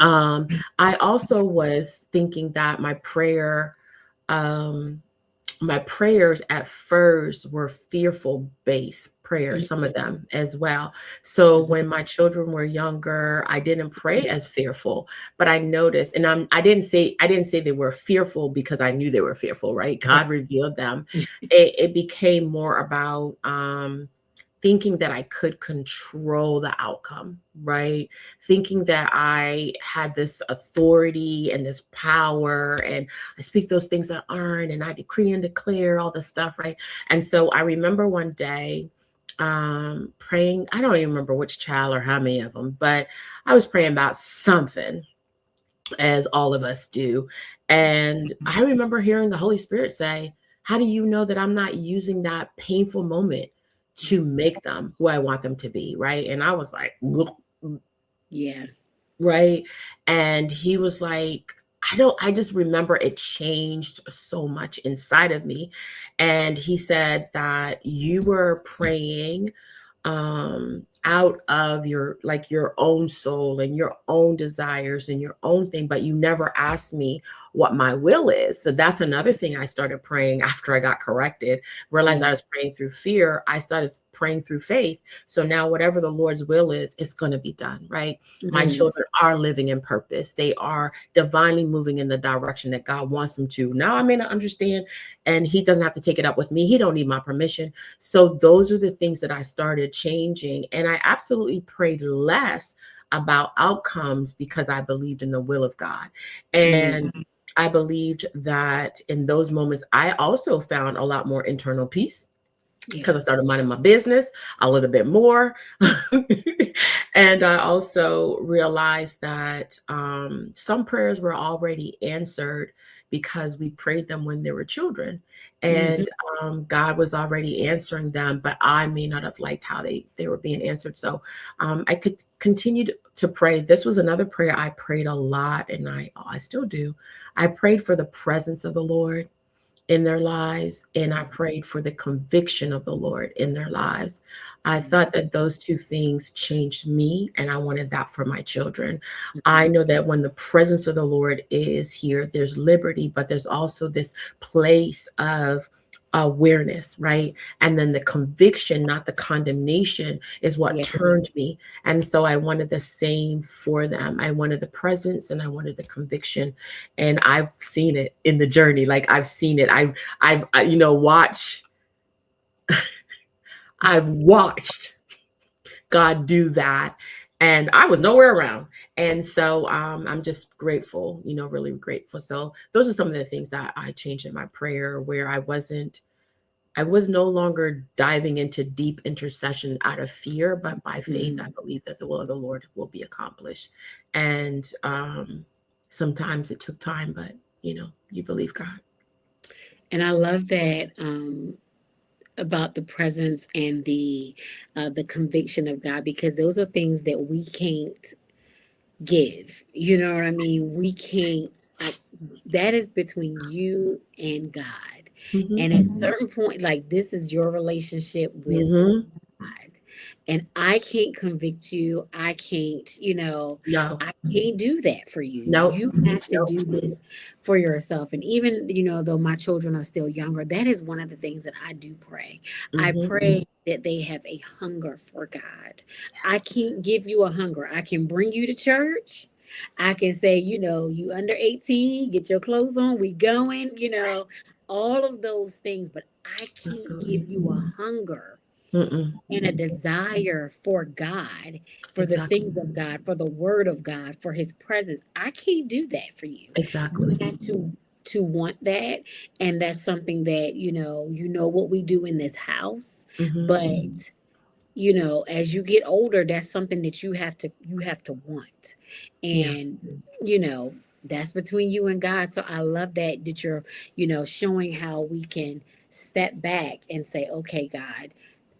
um I also was thinking that um my prayers at first were fearful based prayers, some of them as well. So Mhm. when my children were younger, I didn't pray as fearful, but I noticed, and I didn't say they were fearful because I knew they were fearful, right? Right. God revealed them. It became more about thinking that I could control the outcome, right? Thinking that I had this authority and this power, and I speak those things that aren't, and I decree and declare all this stuff, right? And so I remember one day praying, I don't even remember which child or how many of them, but I was praying about something, as all of us do. And I remember hearing the Holy Spirit say, how do you know that I'm not using that painful moment to make them who I want them to be? Right. And I was like, Yeah. right. And he was like, I just remember it changed so much inside of me. And he said that you were praying out of your own soul and your own desires and your own thing, but you never asked me what my will is. So that's another thing I started praying after I got corrected. Realized Yeah. I was praying through fear, I started praying through faith. So now whatever the Lord's will is, it's going to be done, right? My Mhm. children are living in purpose, they are divinely moving in the direction that God wants them to. Now I may not understand, and He doesn't have to take it up with me, He don't need my permission. So those are the things that I started changing. And I absolutely prayed less about outcomes because I believed in the will of God. Mm. And I believed that in those moments, I also found a lot more internal peace Yeah. because I started minding my business a little bit more. And I also realized that some prayers were already answered because we prayed them when they were children. Mhm. And God was already answering them, but I may not have liked how they were being answered. So I could continue to pray. This was another prayer I prayed a lot, and I still do. I prayed for the presence of the Lord in their lives, and I prayed for the conviction of the Lord in their lives. I thought that those two things changed me, and I wanted that for my children. I Mhm. know that when the presence of the Lord is here, there's liberty, but there's also this place of awareness, right? And then the conviction, not the condemnation, is what Yeah. turned me. And so I wanted the same for them. I wanted the presence and I wanted the conviction, and I've seen it in the journey. Like I've seen it. I've watched God do that, and I was nowhere around. And so I'm just grateful, really grateful. So those are some of the things that I changed in my prayer, where I was no longer diving into deep intercession out of fear, but by faith, I Mhm. believe that the will of the Lord will be accomplished. And sometimes it took time, but you believe God. And I love that, about the presence and the conviction of God, because those are things that we can't give. You know what I mean? We can't. That is between you and God. Mm-hmm. And at certain point, like, this is your relationship with Mm-hmm. God. And I can't convict you. I can't, No. I can't do that for you. Nope. You have to Nope. do this for yourself. And even, though my children are still younger, that is one of the things that I do pray. I Mm-hmm. pray that they have a hunger for God. I can't give you a hunger. I can bring you to church. I can say, you under 18, get your clothes on, we going, all of those things, but I can't Absolutely. give you a hunger Mm-mm. and a desire for God, for the Exactly. things of God, for the word of God, for his presence. I can't do that for you. You Exactly. have to want that, and that's something that, what we do in this house, Mm-hmm. but as you get older, that's something that you have to want. Yeah. And that's between you and God. So I love that you're showing how we can step back and say, okay, God,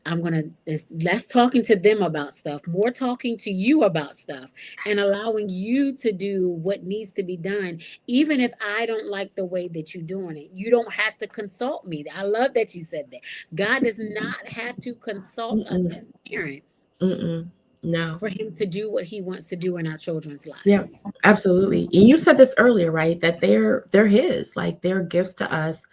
I'm gonna less talking to them about stuff, more talking to you about stuff, and allowing you to do what needs to be done, even if I don't like the way that you're doing it. You don't have to consult me. I love that you said that. God does not have to consult us Mm-mm. as parents Mm-mm. No. for him to do what he wants to do in our children's Yeah, lives. absolutely. And you said this earlier, right? That they're his, like they're gifts to us,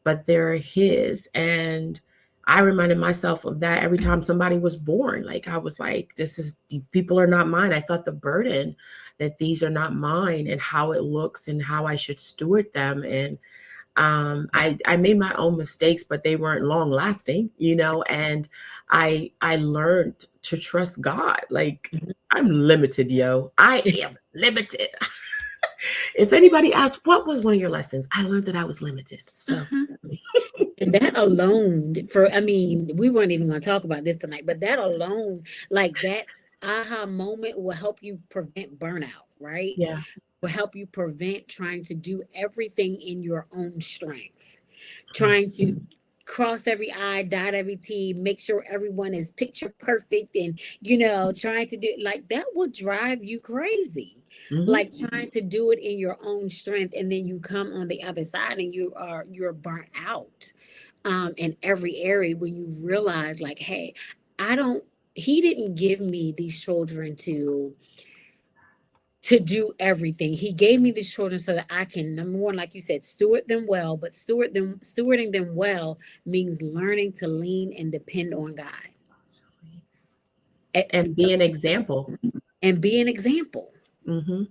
but they're his. And I reminded myself of that every time somebody was born. Like I was like, these people are not mine. I felt the burden that these are not mine and how it looks and how I should steward them. And I made my own mistakes, but they weren't long lasting, and I learned to trust God. Like I'm limited, yo. I am limited. If anybody asks, what was one of your lessons? I learned that I was limited. So Uh-huh. And that alone, I mean, we weren't even going to talk about this tonight, but that alone, like that aha moment, will help you prevent burnout, right? yeah. Will help you prevent trying to do everything in your own strength, Mm. trying to cross every I, dot every T, make sure everyone is picture perfect, and trying to do like that will drive you crazy. Hmm. Like trying to do it in your own strength, and then you come on the other side and you're burnt out in every area when you realize, like, hey, I don't. He didn't give me these children to do everything. He gave me these children so that I can, number one, like you said, steward them well. But stewarding them well means learning to lean and depend on God. A- And be an example. and be an example. Hmm.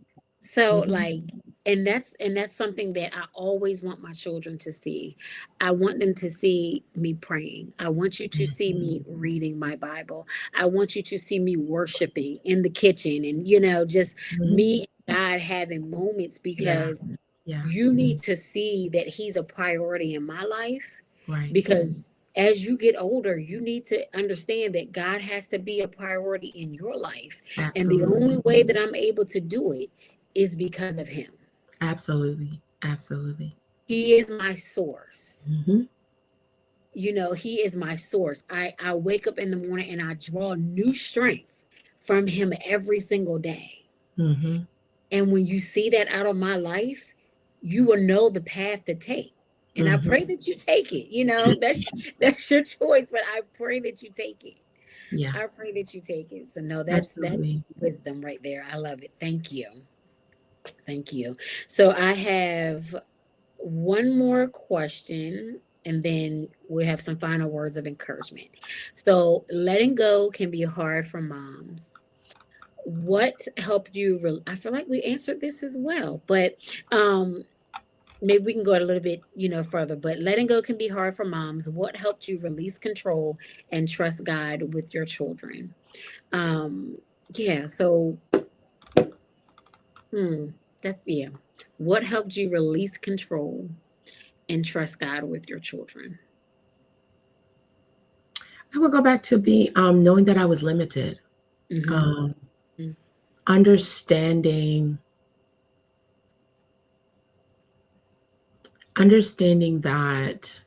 So Hmm. like, and that's something that I always want my children to see. I want them to see me praying. I want you to see me reading my Bible. I want you to see me worshiping in the kitchen, and just Hmm. me and God having moments, Yeah. because Yeah. you need to see that he's a priority in my life. Right. Because as you get older, you need to understand that God has to be a priority in your life. And the Absolutely. only way that I'm able to do it is because of him. Absolutely. Absolutely. He is my source. Hmm. He is my source. I wake up in the morning and I draw new strength from him every single day. Hmm. And when you see that out of my life, you will know the path to take. And I Hmm. pray that you take it. That's your choice, but I pray that you take it. Yeah. I pray that you take it. So no, that's Absolutely. wisdom right there. I love it. Thank you. Thank you. So I have one more question, and then we have some final words of encouragement. So letting go can be hard for moms. What helped you I feel like we answered this as well, but um maybe we can go a little bit, further. But letting go can be hard for moms. What helped you release control and trust God with your children? Um yeah, so hmm, that's yeah. What helped you release control and trust God with your children? I would go back to be knowing that I was limited, Mm-hmm. um, understanding understanding that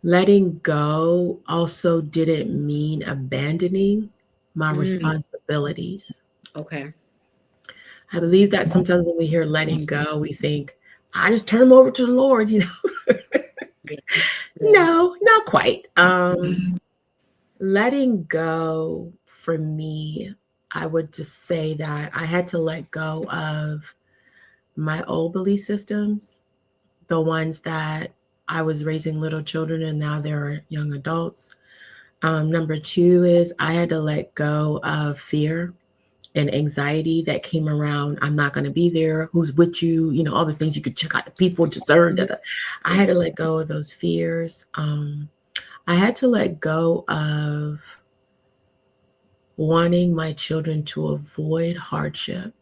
letting go also didn't mean abandoning my Mm, responsibilities. okay. I believe that sometimes when we hear letting go, we think, I just turn them over to the Lord, you know. Yeah. Yeah. No, not quite. Letting go for me, I would just say that I had to let go of my old belief systems, the ones that I was raising little children and now they're young adults. Number two is I had to let go of fear and anxiety that came around. I'm not going to be there. Who's with you? You know, all the things you could check out the people, discern. Da, Mhm. da. I Yeah. had to let go of those fears. I had to let go of wanting my children to avoid hardship.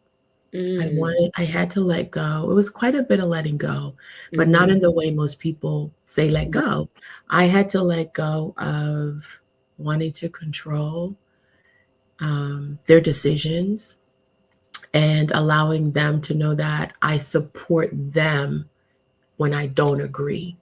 Mm, I had to let go. It was quite a bit of letting go, but not mhm. in the way most people say let Right. go. I had to let go of wanting to control their decisions and allowing them to know that I support them when I don't agree.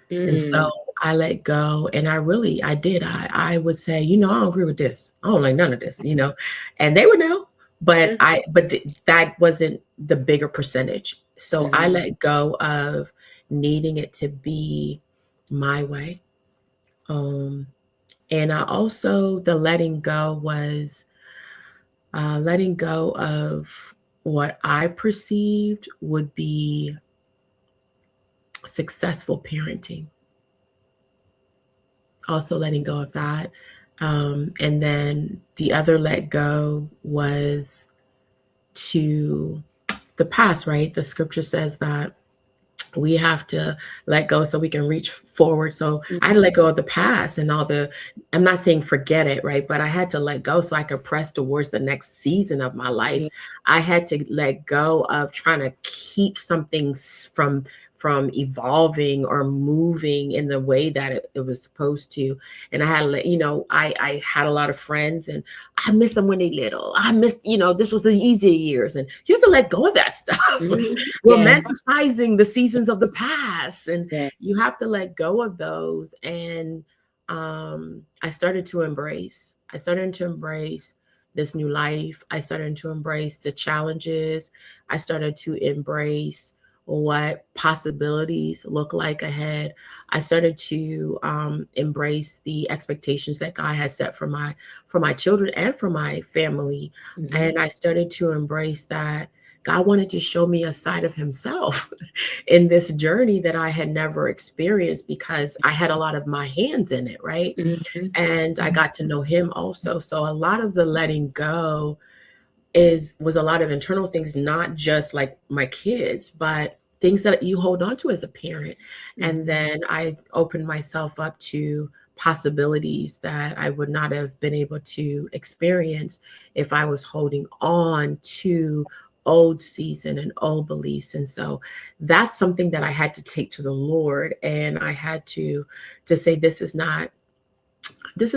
And so Mm, I let go and I did. I would say, you know, I don't agree with this. I don't like none of this, you know, and they would know, but mhm, that wasn't the bigger percentage. So I mhm, let go of needing it to be my way. Um, and I also, the letting go was letting go of what I perceived would be successful parenting, also letting go of that. And then the other let go was to the past, right? The scripture says that we have to let go so we can reach forward. So I had to mhm. let go of the past and all the, I'm not saying forget it, right? But I had to let go so I could press towards the next season of my life. Yeah. I had to let go of trying to keep something from evolving or moving in the way that it was supposed to. And I had to let, you know, I had a lot of friends and I miss them when they little. I missed, you know, this was the easier years. And you have to let go of that stuff. Mhm. Yes. Romanticizing the seasons of the past, and Yeah. you have to let go of those. And I started to embrace this new life. I started to embrace the challenges. I started to embrace what possibilities look like ahead. I started to embrace the expectations that God has set for my children and for my family. Mhm. And I started to embrace that God wanted to show me a side of himself in this journey that I had never experienced because I had a lot of my hands in it, right? Mhm. And I got to know him also. So a lot of the letting go is was a lot of internal things, not just like my kids, but things that you hold on to as a parent. And Mhm. then I opened myself up to possibilities that I would not have been able to experience if I was holding on to old season and old beliefs. And so that's something that I had to take to the Lord, and I had to say, this is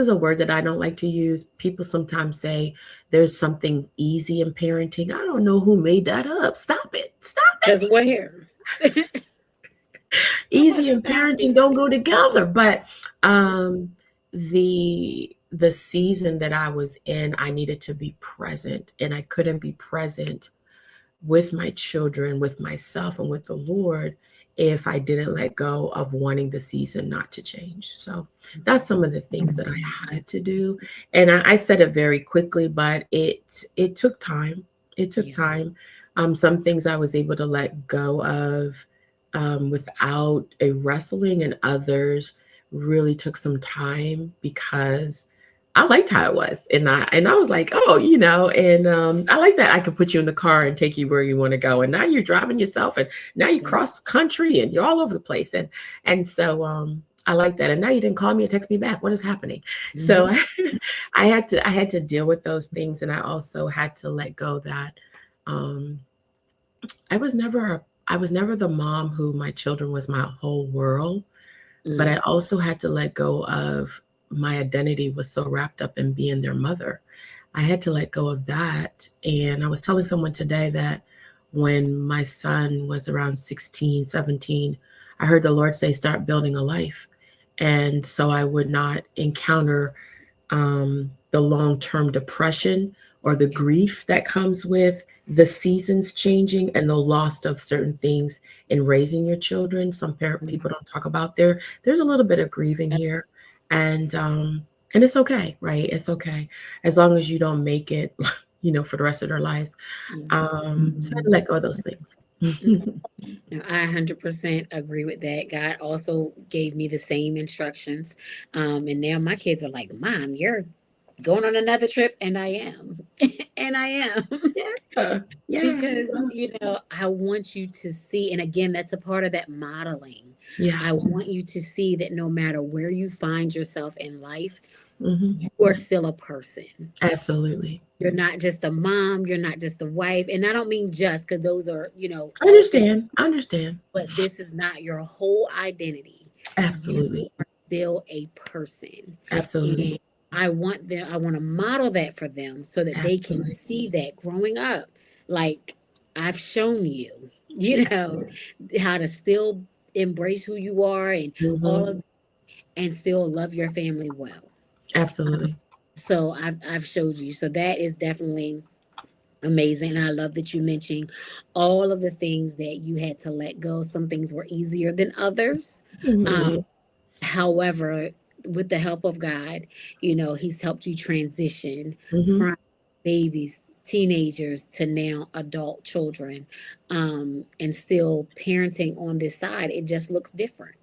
a word that I don't like to use. People sometimes say there's something easy in parenting. I don't know who made that up. Stop it. Stop Cause it. where? Easy and Stop parenting it. don't go together. But the season that I was in, I needed to be present, and I couldn't be present with my children, with myself, and with the Lord if I didn't let go of wanting the season not to change. So that's some of the things that I had to do. And I said it very quickly, but it took time. It took Yeah. time. Some things I was able to let go of without a wrestling, and others really took some time because I liked how it was. And I was like, oh, you know, and I like that I could put you in the car and take you where you want to go. And now you're driving yourself, and now you Mhm. cross country and you're all over the place. And so I like that. And now you didn't call me or text me back. What is happening? So Mhm. I had to deal with those things. And I also had to let go that um I was never the mom who my children was my whole world, but I Mm. also had to let go of my identity was so wrapped up in being their mother. I had to let go of that. And I was telling someone today that when my son was around 16, 17, I heard the Lord say, start building a life. And so I would not encounter the long-term depression or the grief that comes with the seasons changing and the loss of certain things in raising your children. Some parent people don't talk about there's a little bit of grieving here, and it's okay, right? It's okay as long as you don't make it, for the rest of their lives. So I let go of those things. No, I 100% agree with that. God also gave me the same instructions. And now my kids are like, Mom, you're going on another trip. And I am. And I am. Yeah, yeah, Because, I want you to see, and again, that's a part of that modeling. yeah. I want you to see that no matter where you find yourself in life, Hmm. you are still a person. Absolutely. You're not just a mom, you're not just a wife. And I don't mean just because those are, I all things, understand. I understand. but this is not your whole identity. You Absolutely. are still a person. Absolutely. And I want to model that for them so that they can Absolutely. see that growing up. Like I've shown you, Yeah. how to still embrace who you are and all Hmm. of and still love your family well. Absolutely. So I've showed you. So that is definitely amazing. And I love that you mentioned all of the things that you had to let go. Some things were easier than others. Um, Hmm. However, with the help of God, He's helped you transition Hmm. from babies, teenagers to now adult children, and still parenting on this side. It just looks different.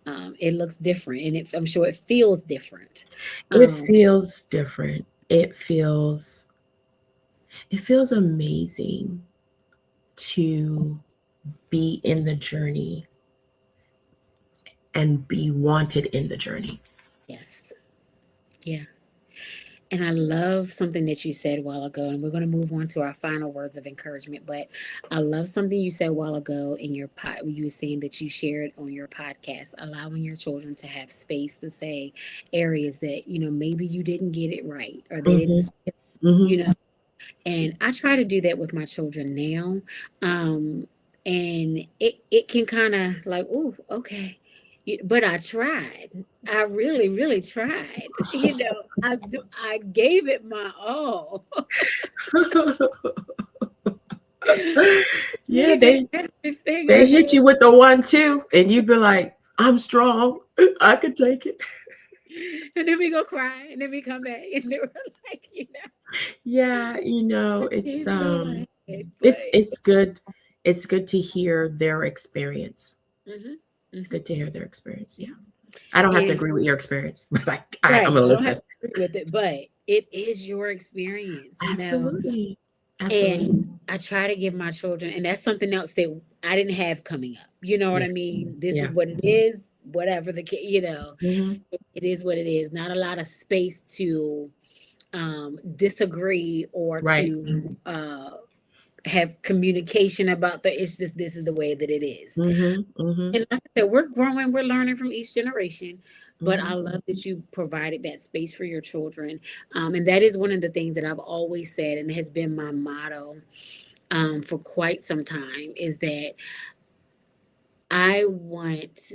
It looks different, and I'm sure it feels different. It Um, feels different. It feels amazing to be in the journey and be wanted in the journey. yes, yeah. And I love something that you said a while ago, and we're going to move on to our final words of encouragement. But I love something you said a while ago in your pod. You were saying that you shared on your podcast, allowing your children to have space to say areas that maybe you didn't get it right or they didn't, Hmm. Hmm. you know. And I try to do that with my children now, and it can kind of like, oh, okay. But I tried. I really, really tried. I gave it my all. Yeah, Gave it they everything I they hit had. you with the 1-2, and you'd be like, "I'm strong. I could take it." And then we go cry, and then we come back, and they were like, Yeah, it's it's all I had, it's but. it's good. It's good to hear their experience. Hmm. It's Hmm. good to hear their experience. Yeah. I don't have to And agree with your experience, but I'm right, gonna I don't have listen. to agree with it, but it is your experience. Absolutely. Absolutely. And I try to give my children, and that's something else that I didn't have coming up. You know what Yeah. I mean? This Yeah. is what it is, whatever the kid, Hmm. it is what it is. Not a lot of space to disagree or Right. to have communication about it's just this is the way that it is. Hmm. Hmm. And like I said, we're growing, we're learning from each generation. But I Hmm. love that you provided that space for your children. And that is one of the things that I've always said and has been my motto for quite some time is that I want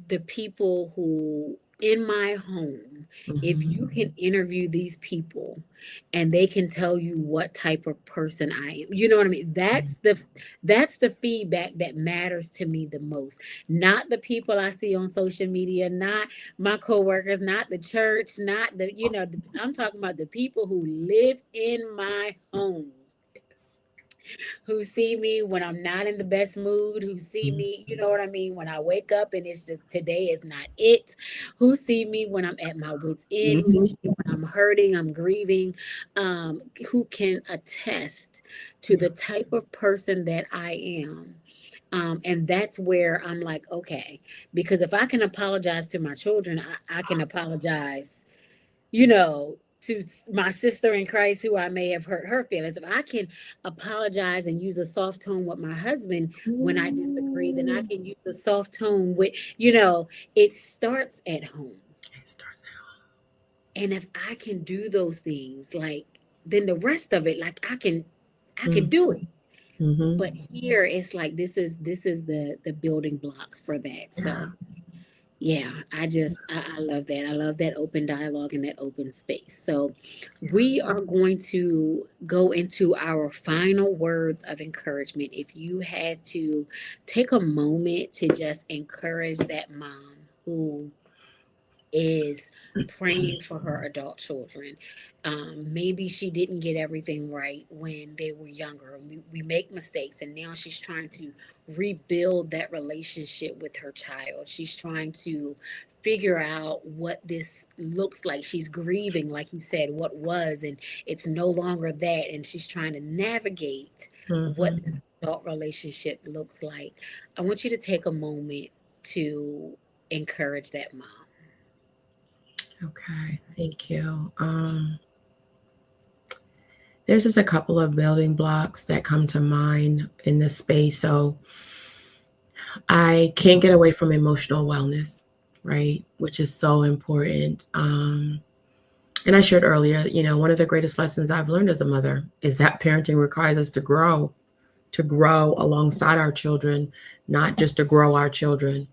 the people who in my home, if Hmm. you can interview these people and they can tell you what type of person I am, you know what I mean? That's the feedback that matters to me the most. Not the people I see on social media, not my coworkers, not the church, not I'm talking about the people who live in my home, who see me when I'm not in the best mood, who see me, you know what I mean, when I wake up and it's just today is not it, who see me when I'm at my wits' end, who Hmm. see me when I'm hurting, I'm grieving, who can attest to Yeah. the type of person that I am. And that's where I'm like, okay, because if I can apologize to my children, I can apologize, to my sister in Christ who I may have hurt her feelings. If I can apologize and use a soft tone with my husband when I disagree, then I Ooh. can use a soft tone it starts at home. It starts And if I can do those things, like then the rest of it, like I can out. do it. Mm-hmm. But here it's like this is the building blocks for that. Yeah. So Yeah, I love that. I love that open dialogue and that open space. So we are going to go into our final words of encouragement. If you had to take a moment to just encourage that mom who is praying for her adult children. Maybe she didn't get everything right when they were younger. We make mistakes, and now she's trying to rebuild that relationship with her child. She's trying to figure out what this looks like. She's grieving, like you said, what was, and it's no longer that. And she's trying to navigate what Mhm. this adult relationship looks like. I want you to take a moment to encourage that mom. Okay, thank you. There's just a couple of building blocks that come to mind in this space. So I can't get away from emotional wellness, right? Which is so important. And I shared earlier, one of the greatest lessons I've learned as a mother is that parenting requires us to grow alongside our children, not just to grow our children.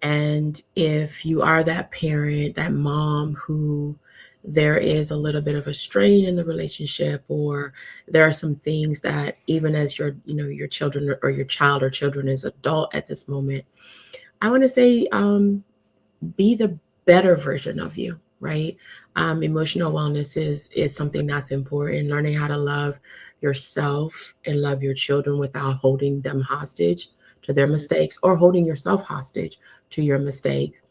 And if you are that parent, that mom who there is a little bit of a strain in the relationship, or there are some things that even as your children or your child or children is adult at this moment, I want to say, be the better version of you, right? Emotional wellness is something that's important. Learning how to love yourself and love your children without holding them hostage to their Mm, mistakes or holding yourself hostage to your mistakes.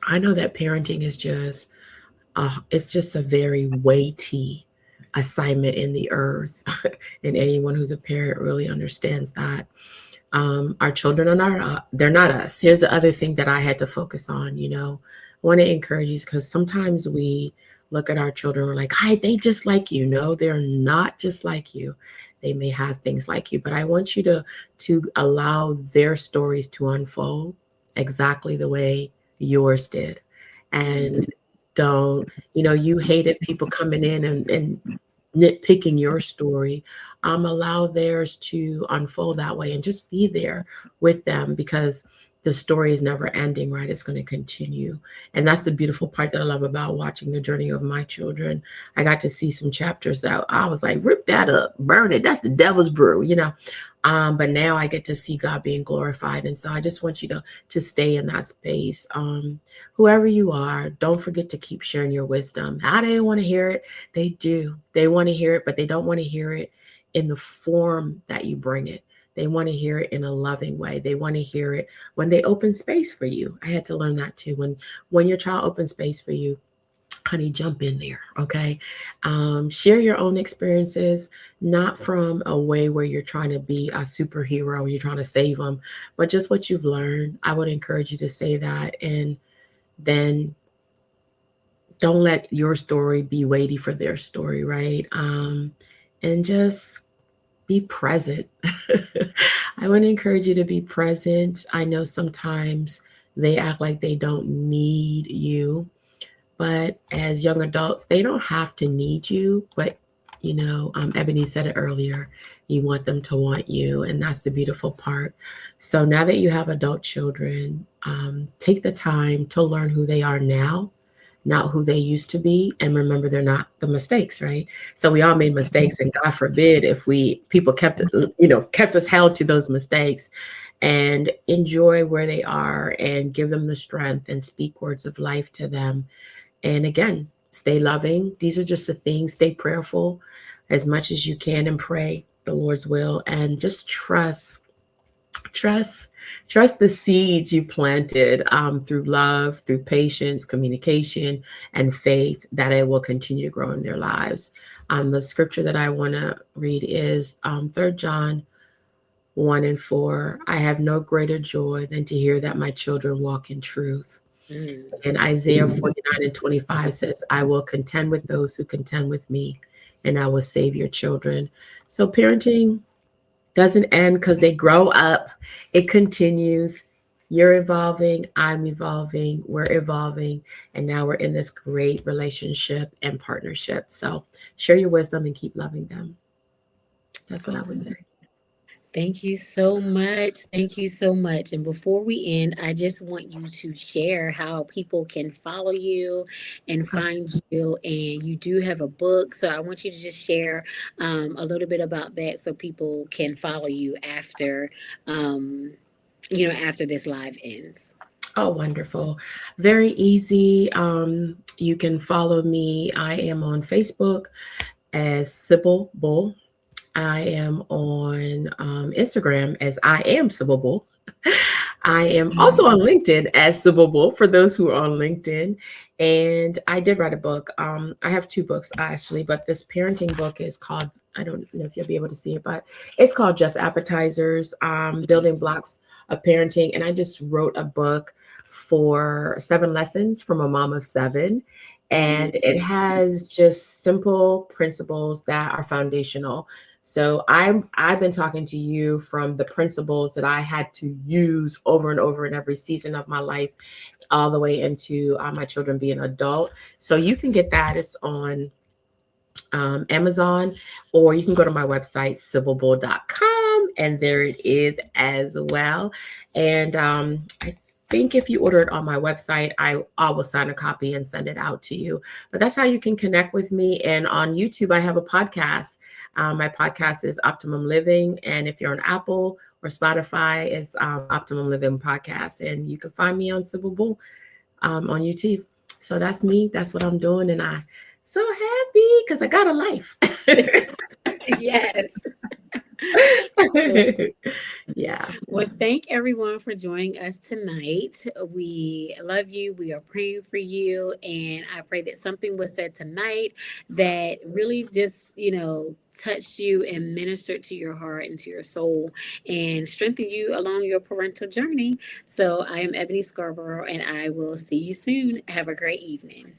I know that parenting is it's just a very weighty assignment in the earth, and anyone who's a parent really understands that. Our children are not, they're not us. Here's the other thing that I had to focus on, I want to encourage you because sometimes we look at our children, we're like, hi, they just like you. No, they're not just like you. They may have things like you, but I want you to allow their stories to unfold exactly the way yours did. And don't, you hated people coming in and nitpicking your story. Allow theirs to unfold that way and just be there with them, because the story is never ending, right? It's going to continue. And that's the beautiful part that I love about watching the journey of my children. I got to see some chapters that I was like, rip that up, burn it. That's the devil's brew. But now I get to see God being glorified. And so I just want you to stay in that space. Whoever you are, don't forget to keep sharing your wisdom. How they want to hear it, they do. They want to hear it, but they don't want to hear it in the form that you bring it. They want to hear it in a loving way. They want to hear it when they open space for you. I had to learn that too. When your child opens space for you, honey, jump in there. Okay. Share your own experiences, not from a way where you're trying to be a superhero, you're trying to save them, but just what you've learned. I would encourage you to say that. And then don't let your story be weighty for their story, right? And just be present. I want to encourage you to be present. I know sometimes they act like they don't need you, but as young adults, they don't have to need you. But Ebony said it earlier. You want them to want you, and that's the beautiful part. So now that you have adult children, take the time to learn who they are now, not who they used to be, and remember they're not the mistakes, right? So we all made mistakes, and God forbid if people kept us held to those mistakes. And enjoy where they are and give them the strength and speak words of life to them. And again, stay loving. These are just the things. Stay prayerful as much as you can and pray the Lord's will, and just trust trust the seeds you planted, through love, through patience, communication, and faith, that it will continue to grow in their lives. The scripture that I want to read is 3 John 1 and 4. I have no greater joy than to hear that my children walk in truth. mm. And Isaiah 49:25 says, I will contend with those who contend with me, and I will save your children. So parenting doesn't end because they grow up, it continues. You're evolving, I'm evolving, we're evolving, and now we're in this great relationship and partnership. So share your wisdom and keep loving them. That's what I would say. Awesome. Thank you so much. Thank you so much. And before we end, I just want you to share how people can follow you and find you. And you do have a book. So I want you to just share a little bit about that so people can follow you um, after this live ends. Oh, wonderful. Very easy. You can follow me. I am on Facebook as Sybil Bull. I am on Instagram as I am Sybil Bull. I am also on LinkedIn as Sybil Bull for those who are on LinkedIn. And I did write a book. I have two books actually, but this parenting book is called, I don't know if you'll be able to see it, but it's called Just Appetizers, Building Blocks of Parenting. And I just wrote a book for 7 lessons from a mom of 7. And it has just simple principles that are foundational. So I've been talking to you from the principles that I had to use over and over in every season of my life, all the way into my children being adult. So you can get that. It's on Amazon, or you can go to my website, sybilbull.com, and there it is as well. And I think if you order it on my website, I will sign a copy and send it out to you. But that's how you can connect with me. And on YouTube, I have a podcast. My podcast is Optimum Living. And if you're on Apple or Spotify, it's Optimum Living Podcast. And you can find me on Sybil Bull on YouTube. So that's me. That's what I'm doing. And I so happy because I got a life. Yes. Yeah. Well, thank everyone for joining us tonight. We love you. We are praying for you. And I pray that something was said tonight that really just, touched you and ministered to your heart and to your soul and strengthened you along your parental journey. So I am Ebonie Scarborough, and I will see you soon. Have a great evening.